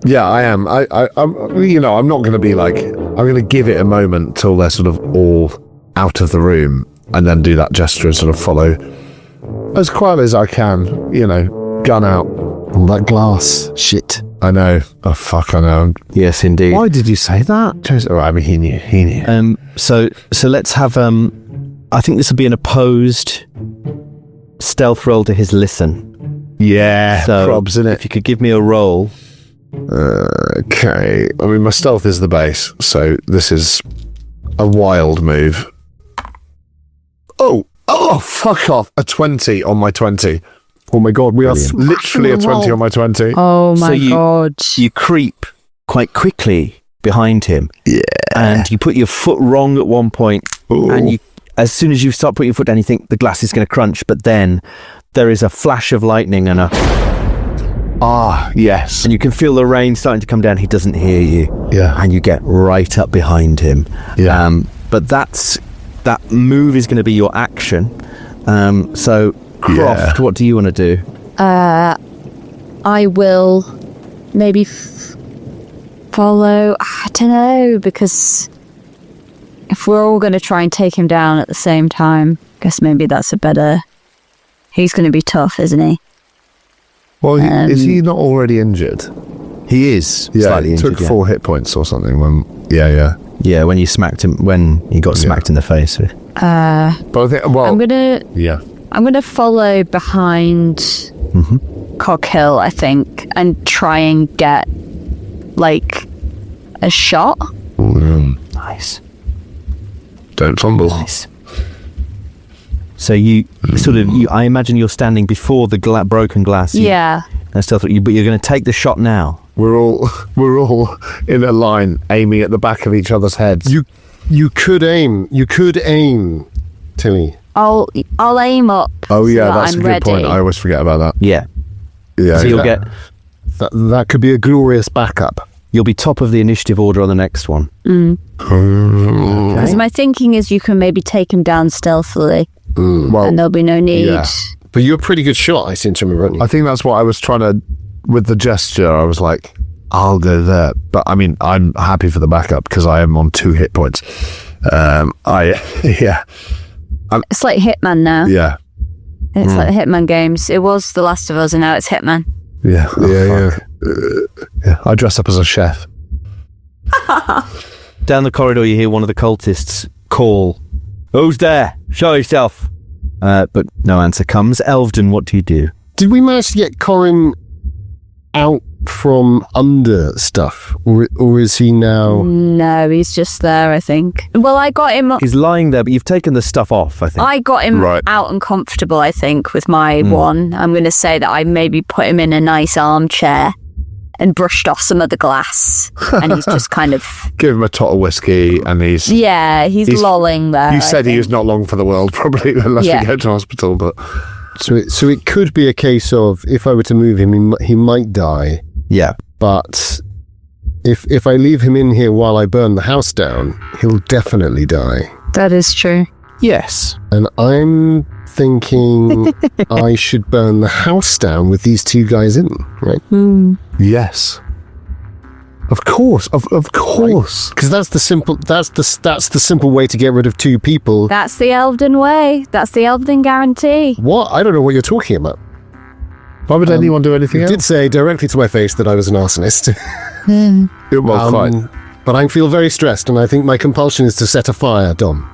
Yeah, I am. I'm not going to be like, I'm going to give it a moment till they're sort of all out of the room and then do that gesture and sort of follow as quietly as I can, gun out. All that glass. Shit. I know. Oh, fuck, I know. Yes, indeed. Why did you say that? Oh, I mean, he knew. So let's have. I think this will be an opposed stealth roll to his listen. Yeah, So probs, innit? if you could give me a roll. Okay. I mean, my stealth is the base, so this is a wild move. Oh, fuck off. A 20 on my 20. Oh my God, we are Literally a 20 on my 20. Oh my So god. You creep quite quickly behind him. Yeah. And you put your foot wrong at one point, and as soon as you start putting your foot down, you think the glass is going to crunch, but then there is a flash of lightning and Yes. you can feel the rain starting to come down. He doesn't hear you. Yeah. And you get right up behind him. Yeah. But that move is going to be your action. So Croft, what do you want to do? I will maybe follow. I don't know, because if we're all going to try and take him down at the same time, I guess maybe that's a better. He's going to be tough, isn't he? Well, is he not already injured? He is Yeah, slightly he injured. took 4 hit points or something when... Yeah. Yeah, when you smacked him, when he got smacked in the face. But I think, well... I'm gonna follow behind Coghill, I think, and try and get like a shot. Nice. Don't fumble. Nice. So you sort of, I imagine you're standing before the broken glass. Yeah. But you're going to take the shot now. We're all in a line, aiming at the back of each other's heads. You could aim, Tilly. I'll aim up. Oh yeah, so that that's I'm a good ready. point. I always forget about that. Yeah. Yeah. So you'll get, That could be a glorious backup. you'll be top of the initiative order on the next one. Because my thinking is you can maybe take him down stealthily, Well, and there'll be no need. yeah. But you're a pretty good shot, I seem to remember, aren't you? I think that's what I was trying to, with the gesture, I was like, I'll go there. But I mean, I'm happy for the backup because I am on 2 hit points. Yeah. It's like Hitman now. Yeah. It's like the Hitman games. It was The Last of Us, and now it's Hitman. Yeah. Yeah. I dress up as a chef. Down the corridor, you hear one of the cultists call, "Who's there? Show yourself." But no answer comes. Elvedon, what do you do? Did we manage to get Corin out from under stuff, or is he now? No, he's just there, I think. Well, I got him. He's lying there, but you've taken the stuff off, I think. I got him Right. out and comfortable, I think, with my one. I'm going to say that I maybe put him in a nice armchair and brushed off some of the glass. And he's just kind of... Give him a tot of whiskey, and he's lolling there. You said he was not long for the world, probably, unless we go to hospital, but... So it could be a case of, if I were to move him, he might die. Yeah. But if I leave him in here while I burn the house down, he'll definitely die. That is true. Yes. And I'm thinking I should burn the house down with these two guys in, right? Yes. Of course, of course. Because that's the simple way to get rid of two people. That's the Elvedon way. That's the Elvedon guarantee. What? I don't know what you're talking about. Why would anyone do anything You else? did say directly to my face that I was an arsonist. Well, quite. But I feel very stressed, and I think my compulsion is to set a fire, Dom.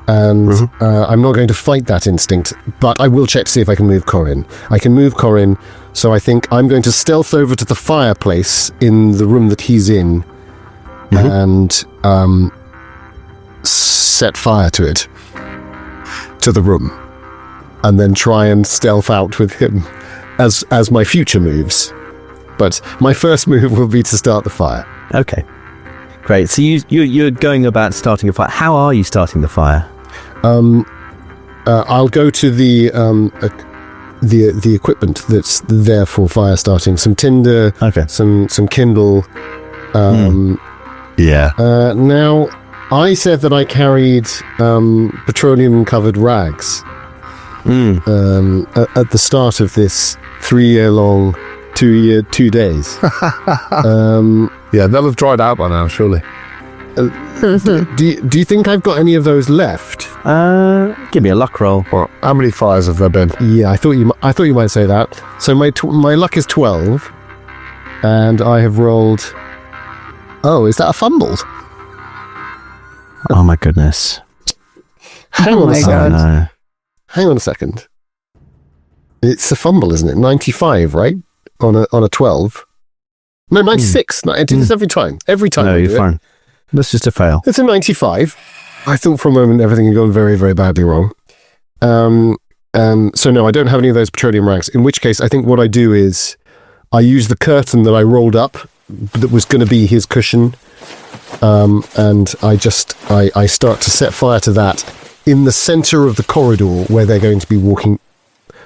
And I'm not going to fight that instinct, but I will check to see if I can move Corin. I can move Corin, so I think I'm going to stealth over to the fireplace in the room that he's in and set fire to it, to the room, and then try and stealth out with him as my future moves. But my first move will be to start the fire. Okay. Great. So you're going about starting a fire. How are you starting the fire? I'll go to the equipment that's there for fire starting. Some tinder, some kindle. Now, I said that I carried petroleum-covered rags at the start of this 3-year-long, 2 days. Yeah, they'll have dried out by now, surely. Do you think I've got any of those left? Give me a luck roll. Well, how many fires have there been? Yeah, I thought you might say that. So my luck is 12, and I have rolled. Oh, is that a fumble? Oh my goodness. Hang on a second. No. Hang on a second. It's a fumble, isn't it? 95, right? On a 12. No, 96. No, I do this every time. Every time. No, you're fine. That's just a fail. It's a 95. I thought for a moment everything had gone very, very badly wrong. So no, I don't have any of those petroleum rags. In which case, I think what I do is I use the curtain that I rolled up that was going to be his cushion, and I start to set fire to that in the center of the corridor where they're going to be walking.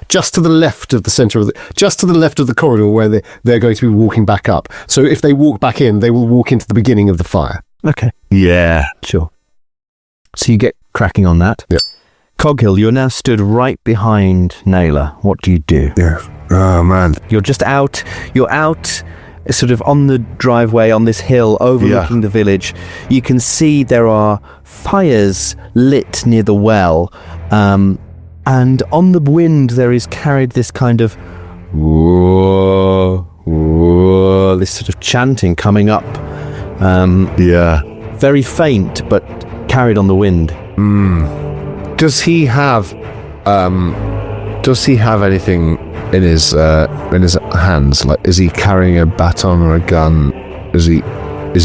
Just to the left of the corridor where they're going to be walking back up. So if they walk back in, they will walk into the beginning of the fire. Okay. Yeah. Sure. So you get cracking on that. Yeah. Coghill, you're now stood right behind Naylor. What do you do? Yeah. Oh, man. You're just out. You're out sort of on the driveway on this hill overlooking the village. You can see there are fires lit near the well. And on the wind there is carried this kind of whoa, whoa, this sort of chanting coming up. Very faint, but carried on the wind. Does he have anything in his hands? Like, is he carrying a baton or a gun? Is he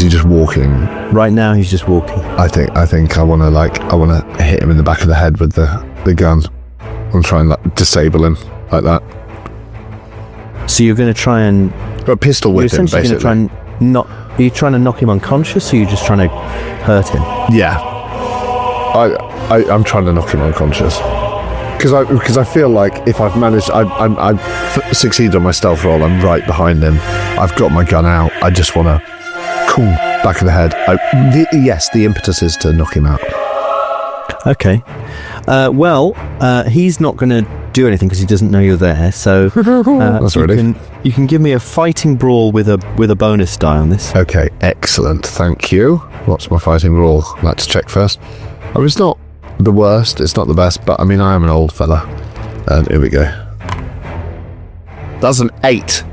just walking? Right now he's just walking. I think I want to hit him in the back of the head with the gun and try and disable him like that. So you're going to try and A pistol whip him, basically. Are you trying to knock him unconscious, or are you just trying to hurt him? Yeah. I'm trying to knock him unconscious. Because I feel like if I've managed, I've succeeded on my stealth roll, I'm right behind him. I've got my gun out. I just want to, back of the head. The impetus is to knock him out. Okay. He's not going to do anything because he doesn't know you're there. So That's ready. You can give me a fighting brawl with a bonus die on this. Okay, excellent. Thank you. What's my fighting roll? Let's check first. Oh, it's not the worst. It's not the best, but I mean, I am an old fella. And here we go. That's an 8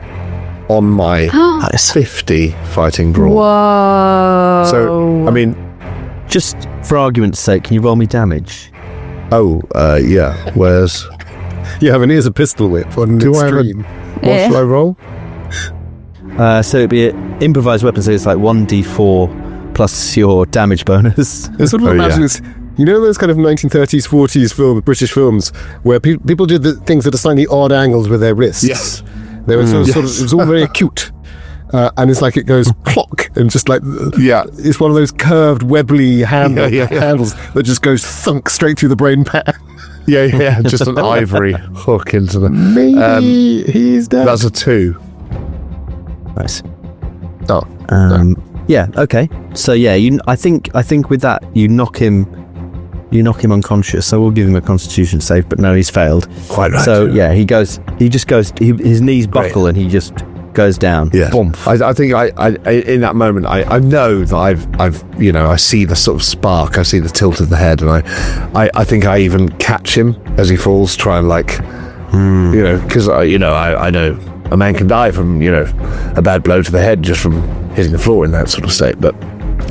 on my 50 fighting brawl. Whoa. So, I mean, Just for argument's sake, can you roll me damage? yeah. Where's... Yeah, I mean, here's a pistol whip on Do I have a... extreme. What should I roll? So it'd be an improvised weapon, so it's like 1d4 plus your damage bonus. I sort of imagine it's, you know, those kind of 1930s, 40s British films, where people did the things at a slightly odd angles with their wrists. Yes. They were sort of, it was all very acute. And it's like it goes clock, and just like, it's one of those curved Webley handles that just goes thunk straight through the brain pan. Yeah, just an ivory hook into the... Maybe he's dead. That's a 2. Nice. Oh. Yeah, okay. So yeah, I think with that you knock him unconscious. So we'll give him a constitution save, but no, he's failed. Quite right. So yeah, his knees buckle and he just goes down. Yeah. Boom. I think I in that moment I know that I've I see the sort of spark, I see the tilt of the head, and I think I even catch him as he falls, try and because I know a man can die from a bad blow to the head just from hitting the floor in that sort of state, but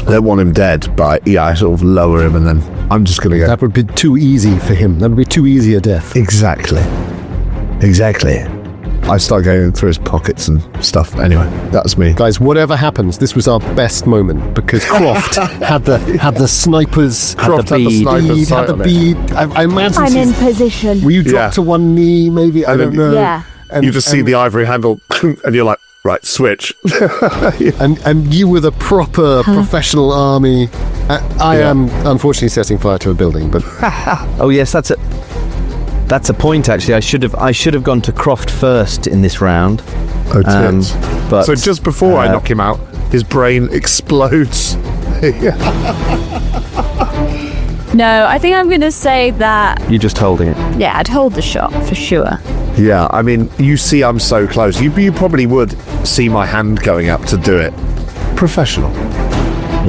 I don't want him dead. But I sort of lower him, and then I'm just gonna go. That would be too easy for him. That would be too easy a death. Exactly. I start going through his pockets and stuff. Anyway, that's me. Guys, whatever happens, this was our best moment because Croft had the snipers. Croft had the sniper's sight had the on it. bead. I imagine. I'm in position. Will you drop to one knee? Maybe I don't know. Yeah. And, You just see the ivory handle, and you're like, right, switch. and you were the proper professional army. I am unfortunately setting fire to a building, but Oh yes, that's a point actually. I should have gone to Croft first in this round. Oh, tits. But So just before I knock him out, his brain explodes. No, I think I'm going to say that, you're just holding it. yeah, I'd hold the shot for sure. Yeah, I mean, you see I'm so close. You probably would see my hand going up to do it. Professional.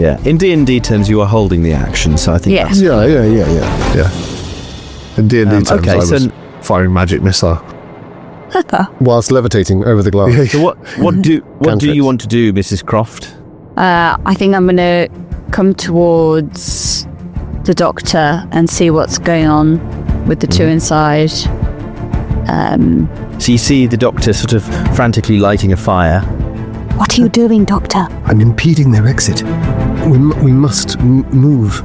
Yeah. In D&D terms, you are holding the action, so I think Yeah. that's yeah. In D&D terms, okay, I was so- firing magic missile. Whilst levitating over the glass. So what do you Cantrips. want to do, Mrs. Croft? I think I'm going to come towards the doctor and see what's going on with the two inside. So you see the doctor sort of frantically lighting a fire. What are you doing, Doctor? I'm impeding their exit. We must move.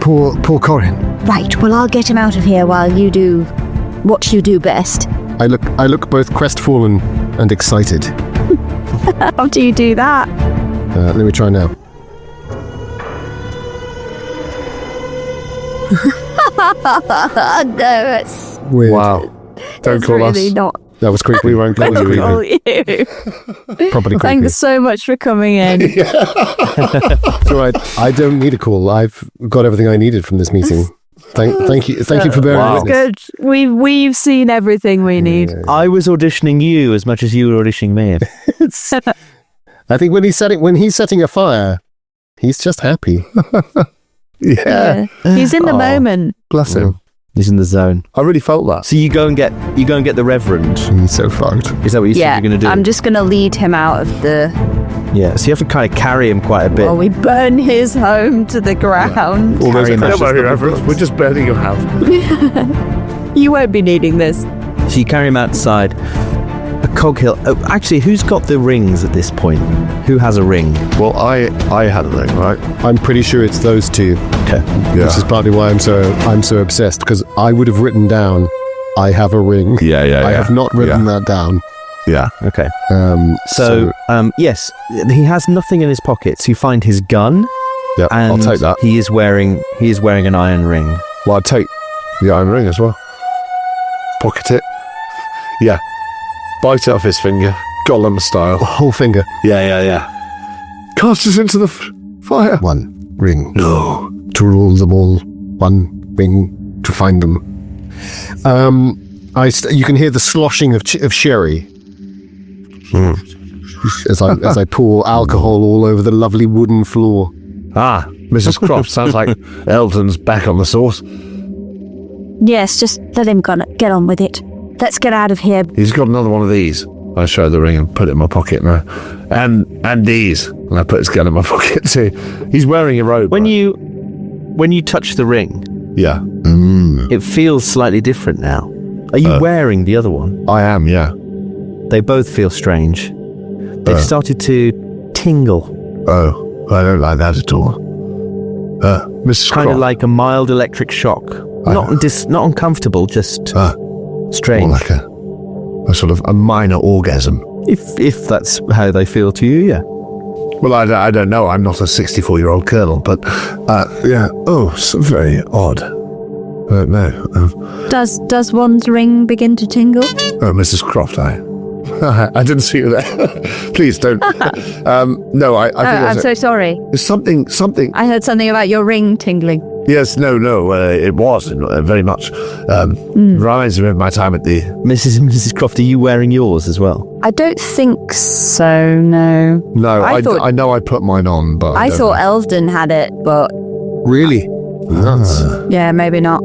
Poor Corin. Right, well, I'll get him out of here while you do what you do best. I look both crestfallen and excited. How do you do that? Let me try now. No, it's Weird. Wow. Don't call really us. not. That was creepy. We won't call you either. Oh, you. Properly creepy. Thanks so much for coming in. It's all right. I don't need a call. I've got everything I needed from this meeting. Thank you for bearing Wow. witness. Good. We've seen everything we need. I was auditioning you as much as you were auditioning me. I think when he's setting a fire, he's just happy. Yeah. He's in the moment. Bless him. He's in the zone. I really felt that. So you go and get the Reverend. He's so fucked. Is that what you Yeah, said you're going to do? I'm just going to lead him out of the... Yeah. So you have to kind of carry him quite a bit. While we burn his home to the ground. All those Carry him precious out. little reverence. We're just burning your house. You won't be needing this. So you carry him outside. A Coghill. Oh, actually, who's got the rings at this point? Who has a ring? Well, I had a ring, right? I'm pretty sure it's those two. Okay. Yeah. Which is partly why I'm so obsessed, because I would have written down, I have a ring. Yeah. I have not written that down. Yeah. Okay. So Yes, he has nothing in his pockets. You find his gun, Yeah. and I'll take that. he is wearing an iron ring. Well, I'll take the iron ring as well. Pocket it. Yeah. Bite it off his finger. Gollum style. whole finger. Yeah. Cast us into the fire. One ring. No. To rule them all. One ring to find them. You can hear the sloshing of sherry as I pour alcohol all over the lovely wooden floor. Ah, Mrs. Croft, sounds like Elvedon's back on the sauce. Yes, just let him get on with it. Let's get out of here. He's got another one of these. I show the ring and put it in my pocket now. And these. And I put his gun in my pocket too. He's wearing a robe. When right? you touch the ring, Yeah. it feels slightly different now. Are you wearing the other one? I am, yeah. They both feel strange. They've started to tingle. Oh, I don't like that at all. Mrs. Kind of Croft. like a mild electric shock. Not uncomfortable, just strange. More like a sort of a minor orgasm. If that's how they feel to you, yeah. Well, I don't know. I'm not a 64-year-old colonel, but yeah. Oh, so very odd. No. Does one's ring begin to tingle? Oh, Mrs. Croft, I didn't see you there. Please don't. No, I think I'm so sorry. there's something. I heard something about your ring tingling. Yes, no. It was very much. Reminds me of my time at the. Mrs. Croft, are you wearing yours as well? I don't think so, no. No, I thought- I know I put mine on, but I don't thought know. Elvedon had it, but Really? Nuts. yeah, maybe not.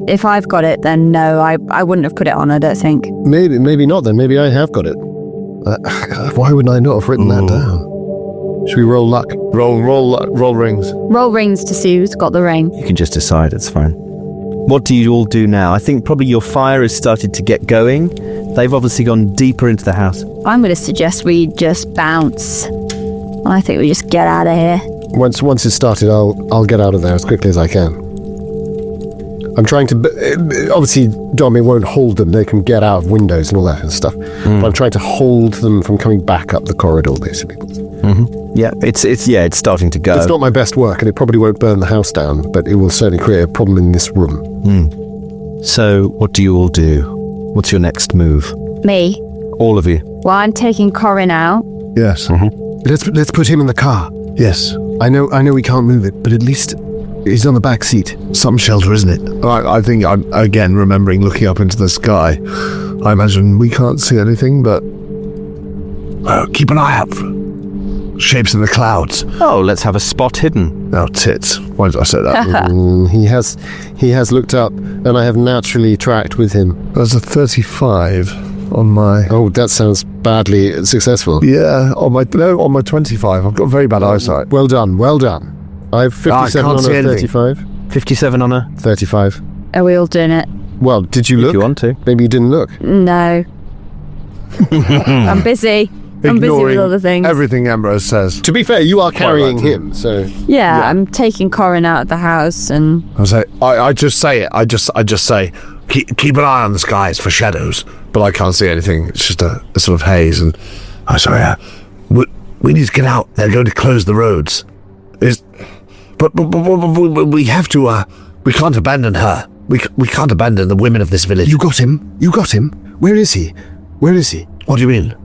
If I've got it, then no, I wouldn't have put it on, I don't think. Maybe not then. Maybe I have got it. Why would I not have written that down? Should we roll luck? Roll rings. Roll rings to see who's got the ring. You can just decide, it's fine. What do you all do now? I think probably your fire has started to get going. They've obviously gone deeper into the house. I'm going to suggest we just bounce. I think we just get out of here. Once it's started, I'll get out of there as quickly as I can. I'm trying to... Obviously, Dom, it won't hold them. They can get out of windows and all that kind of stuff. But I'm trying to hold them from coming back up the corridor, basically. Yeah, it's starting to go. It's not my best work, and it probably won't burn the house down, but it will certainly create a problem in this room. So, what do you all do? What's your next move? Me? All of you. Well, I'm taking Corin out. Yes. Let's put him in the car. Yes. I know we can't move it, but at least he's on the back seat. Some shelter, isn't it? I think I'm again remembering looking up into the sky. I imagine we can't see anything, but keep an eye out for shapes in the clouds. Oh, let's have a spot hidden. Oh, tits. Why did I say that? He has looked up, and I have naturally tracked with him. There's a 35 on my... Oh, that sounds badly successful. Yeah, on my 25. I've got very bad eyesight. Well done. I have 57 can't on see a anything. 35. 57 on a... 35. Are we all doing it? Well, did you If look? you want to. Maybe you didn't look. No. I'm busy. I'm busy with other things. Everything Ambrose says. To be fair, you are carrying right. him, so... Yeah, I'm taking Corin out of the house and... I just say it. I just say, keep an eye on the skies for shadows. But I can't see anything. It's just a sort of haze. And we need to get out. They're going to close the roads. But we have to. We can't abandon her. We can't abandon the women of this village. You got him? Where is he? What do you mean?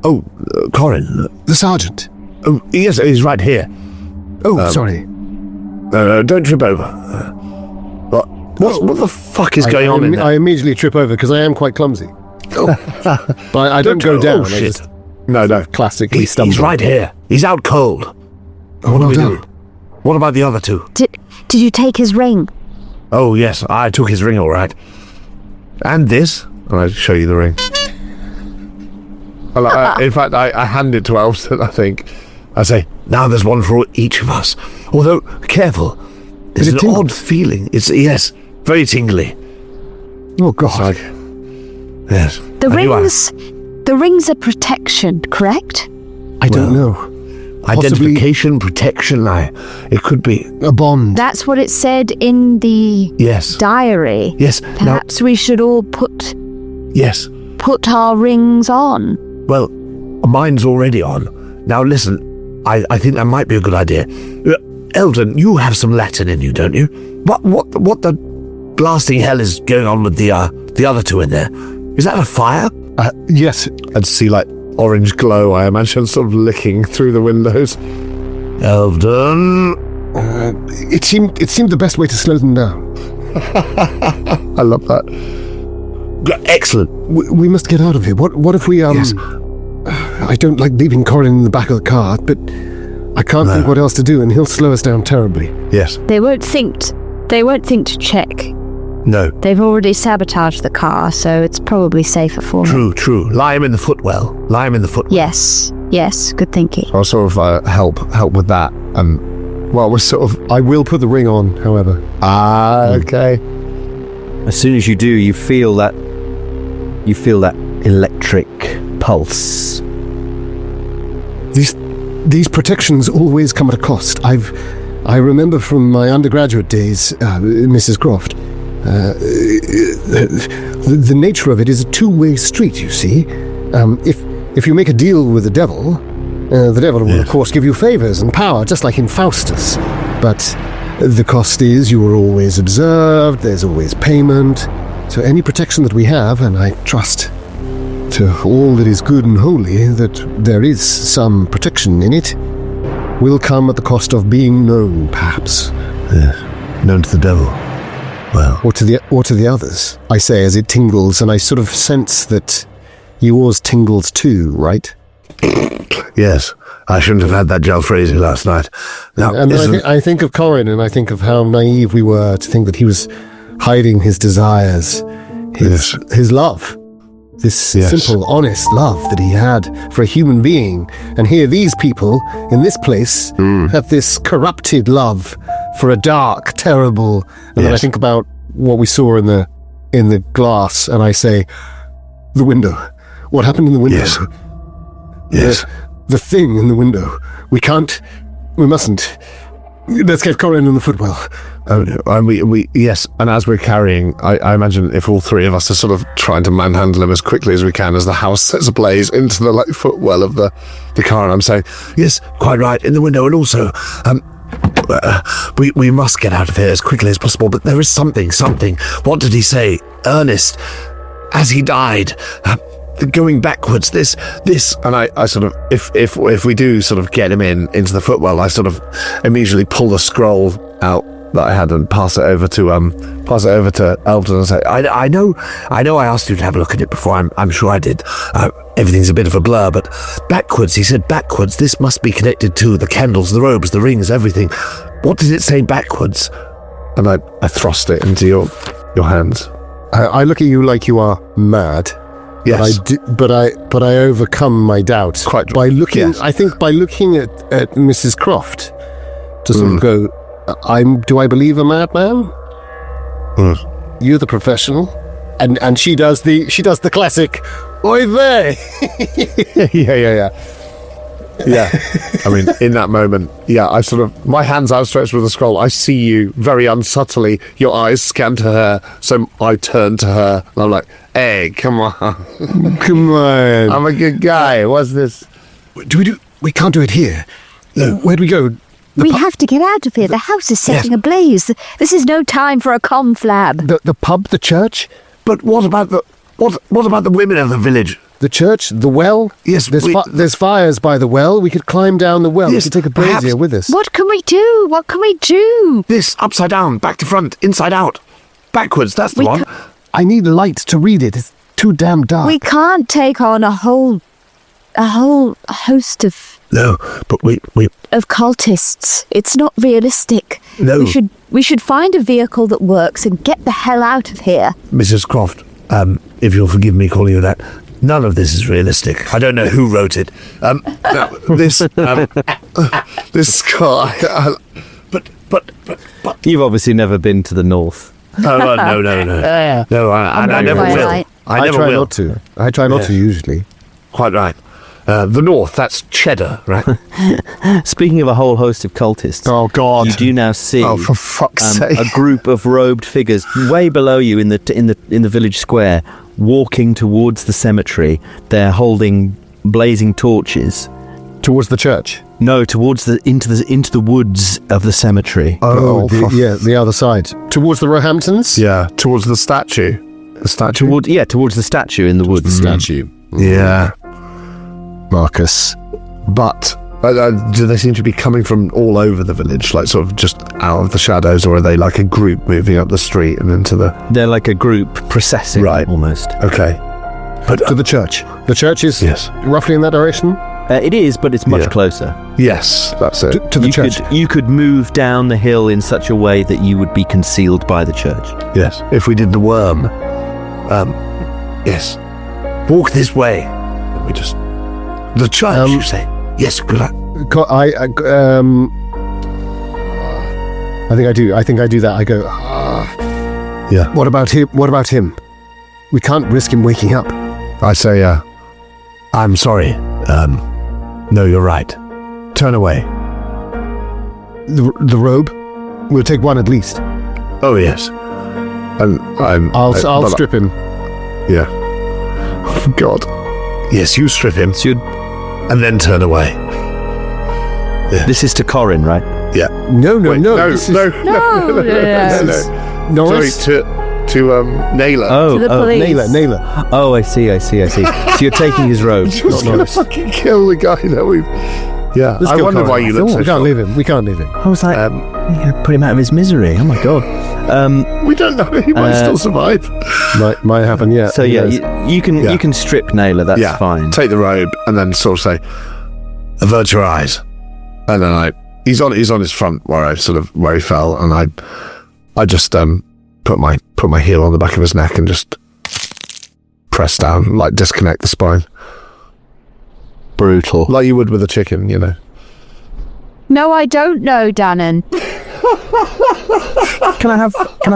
Oh, Corin. The sergeant. Oh, yes, he's right here. Oh, sorry. No, don't trip over. What the fuck is going on in there? I immediately trip over because I am quite clumsy. But I don't go down. I shit. just No. classically stumble. He's right here. He's out cold. Oh, well done. What about the other two? Did you take his ring? Oh, yes, I took his ring all right. And this. And I show you the ring. In fact, I hand it to Elvedon, I think. I say, now there's one for each of us. Although, careful. There's an odd feeling. It's, yes, very tingly. Oh, God. Yes. The rings are protection, correct? I don't know. Identification, protection, it could be. A bond. That's what it said in the Yes. diary. Yes. Perhaps we should all put Yes. our rings on. Well, mine's already on. Now listen, I think that might be a good idea. Elvedon, you have some Latin in you, don't you? What the blasting hell is going on with the other two in there? Is that a fire? Yes. I'd see orange glow, I imagine, sort of licking through the windows. Elvedon. It seemed the best way to slow them down. I love that. Excellent. We must get out of here. What if we Yes. I don't like leaving Corin in the back of the car, but I can't think what else to do, and he'll slow us down terribly. Yes. They won't think to check. No. They've already sabotaged the car, so it's probably safer for me. True. Lie him in the footwell. Yes, good thinking. I'll sort of help with that. Well, we're sort of... I will put the ring on, however. Okay. As soon as you do, you feel that electric pulse These protections always come at a cost. I remember from my undergraduate days, Mrs. Croft, the nature of it is a two-way street, you see. If you make a deal with the devil will, of course, give you favors and power, just like in Faustus. But the cost is you are always observed, there's always payment. So any protection that we have, and I trust to all that is good and holy that there is some protection in it, will come at the cost of being known, perhaps. Known to the devil. Well, Or to the others, I say as it tingles, and I sort of sense that yours tingles too, right? Yes, I shouldn't have had that jalfrezi last night. Now, And then I think of Corin, and I think of how naive we were to think that he was hiding his desires, his love. This simple, honest love that he had for a human being. And here these people, in this place, have this corrupted love for a dark, terrible... And then I think about what we saw in the glass, and I say, the window. What happened in the window? Yes. The thing in the window. We mustn't. Let's get Corin in the footwell. Oh, no. And yes, and as we're carrying, I imagine if all three of us are sort of trying to manhandle him as quickly as we can as the house sets ablaze into the footwell of the car, and I'm saying, yes, quite right, in the window, and also, we must get out of here as quickly as possible, but there is something, what did he say? Ernest, as he died, going backwards, this, and I sort of, if we do sort of get him into the footwell, I sort of immediately pull the scroll out that I had and pass it over to Elvedon and say, I know I asked you to have a look at it before, I'm sure I did. Everything's a bit of a blur, but backwards, he said backwards, this must be connected to the candles, the robes, the rings, everything. What did it say backwards? And I thrust it into your hands. I look at you like you are mad. Yes. But I overcome my doubt by looking. Yes. I think by looking at Mrs. Croft to sort of go, do I believe a madman? You're the professional, and she does the classic, oi there. Yeah. I mean, in that moment, I sort of, my hands outstretched with the scroll, I see you very unsubtly, your eyes scan to her, so I turn to her, and I'm like, hey, come on. Come on. I'm a good guy, what's this? We can't do it here. No. Where do we go? We have to get out of here. The house is setting ablaze. This is no time for a conflab. The pub, the church? But what about the women of the village? The church, the well? Yes, there's fires by the well. We could climb down the well. Yes, we could take a brazier with us. What can we do? This, upside down, back to front, inside out. Backwards, that's the one. I need light to read it. It's too damn dark. We can't take on a whole host of... No, but we of cultists. It's not realistic. No. We should find a vehicle that works and get the hell out of here. Mrs. Croft, if you'll forgive me calling you that, none of this is realistic. I don't know who wrote it. This guy. But You've obviously never been to the north. No. No, I never will. I never will. I try not to usually. Quite right. The north, that's cheddar, right? Speaking of a whole host of cultists, Oh God! you do now see for fuck's sake! a group of robed figures way below you in the village square, walking towards the cemetery. They're holding blazing torches Towards the church. No, towards into the woods of the cemetery. The other side. Towards the Roehamptons? Yeah, towards the statue. The statue? Towards the statue in the woods. The statue. Yeah. Marcus. But do they seem to be coming from all over the village, like sort of just out of the shadows, or are they like a group moving up the street and into the... They're like a group processing, right, almost. Okay. But to the church. The church is roughly in that direction? It is, but it's much closer. Yes, that's it. To the church. You could move down the hill in such a way that you would be concealed by the church. Yes. If we did the worm. Yes. Walk this way. And we just... The church, you say? Yes, good. I think I do. I think I do that. I go, Yeah. What about him? We can't risk him waking up. I say, I'm sorry. No, you're right. Turn away. The robe? We'll take one at least. Oh, yes. I'll strip him. Yeah. Oh, God. Yes, you strip him. So and then turn away. this is to Corin, right? Yeah. No. No. Norris? Sorry, to Naylor. Oh, To the police. Naylor. Oh, I see. So you're taking his robe. Just gonna fucking kill the guy that we. Yeah, Let's I go, wondered Corin. why you looked so We can't shocked. leave him. We can't leave him. I was like, you're going to put him out of his misery. Oh my God. We don't know. He might still survive. Might happen, yeah. So yeah, you can strip Naylor. That's fine. Take the robe and then sort of say, avert your eyes. And then he's on his front where he fell, and I just put my heel on the back of his neck and just press down, like disconnect the spine, Brutal. like you would with a chicken, you know. No, I don't know, Danann. Can I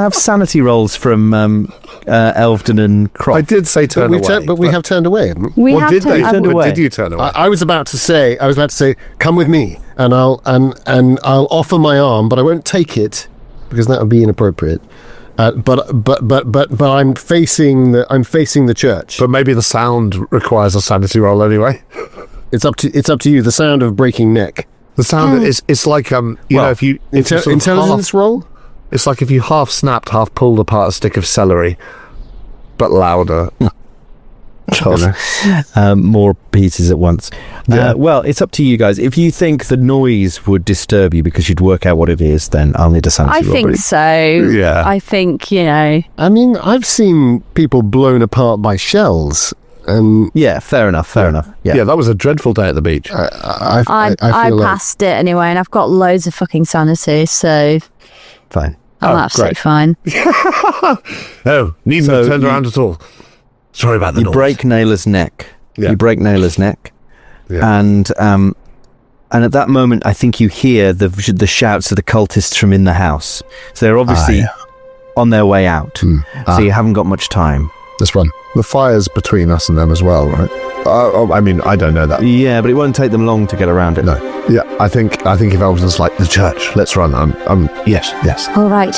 have sanity rolls from Elvedon and Croft? I did say turn away, But we have turned away, haven't we? We Well, have did they? turned away. Did you turn away? I was about to say, come with me, and I'll offer my arm, but I won't take it because that would be inappropriate. But I'm facing the church. But maybe the sound requires a sanity roll anyway. It's up to you. The sound of breaking neck. The sound is it's like know if you sort of Intelligence roll. it's like if you half snapped, half pulled apart a stick of celery, but louder. More pieces at once. Yeah. Well, it's up to you guys. If you think the noise would disturb you because you'd work out what it is, then I'll need a sanity I roll. think so. Yeah. I think, I mean, I've seen people blown apart by shells, and Yeah, fair enough. Yeah, that was a dreadful day at the beach. I I feel like passed it anyway, and I've got loads of fucking sanity, so Fine. I'm Oh, absolutely great. fine. Oh, needn't So have turned you- around at all. Sorry about the You noise. break Naylor's neck. Yeah. You break Naylor's neck. Yeah. And at that moment, I think you hear the shouts of the cultists from in the house. So they're obviously on their way out. So you haven't got much time. this one. The fire's between us and them as well, right? I mean, I don't know that. Yeah, but it won't take them long to get around it. No. Yeah, I think if Elvedon's like the church, let's run. Yes, All right.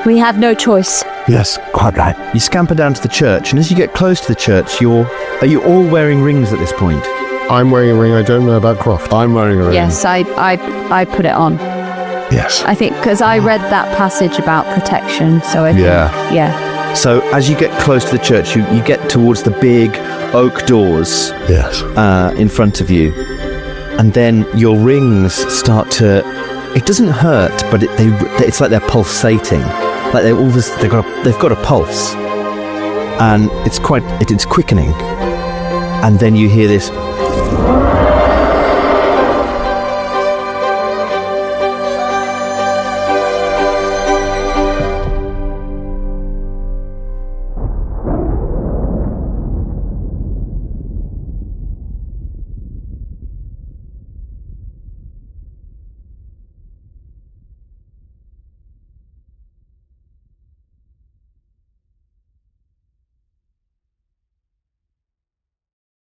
We have no choice. yes, quite right. You scamper down to the church, and as you get close to the church, are you all wearing rings at this point? I'm wearing a ring. I don't know about Croft. I'm wearing a ring. Yes, I put it on. Yes. I think because I read that passage about protection, so I think, yeah. So as you get close to the church, you get towards the big oak doors Yes. in front of you, and then your rings start to. It doesn't hurt, but it's like they're pulsating, like they've got a pulse, and it's quickening, and then you hear this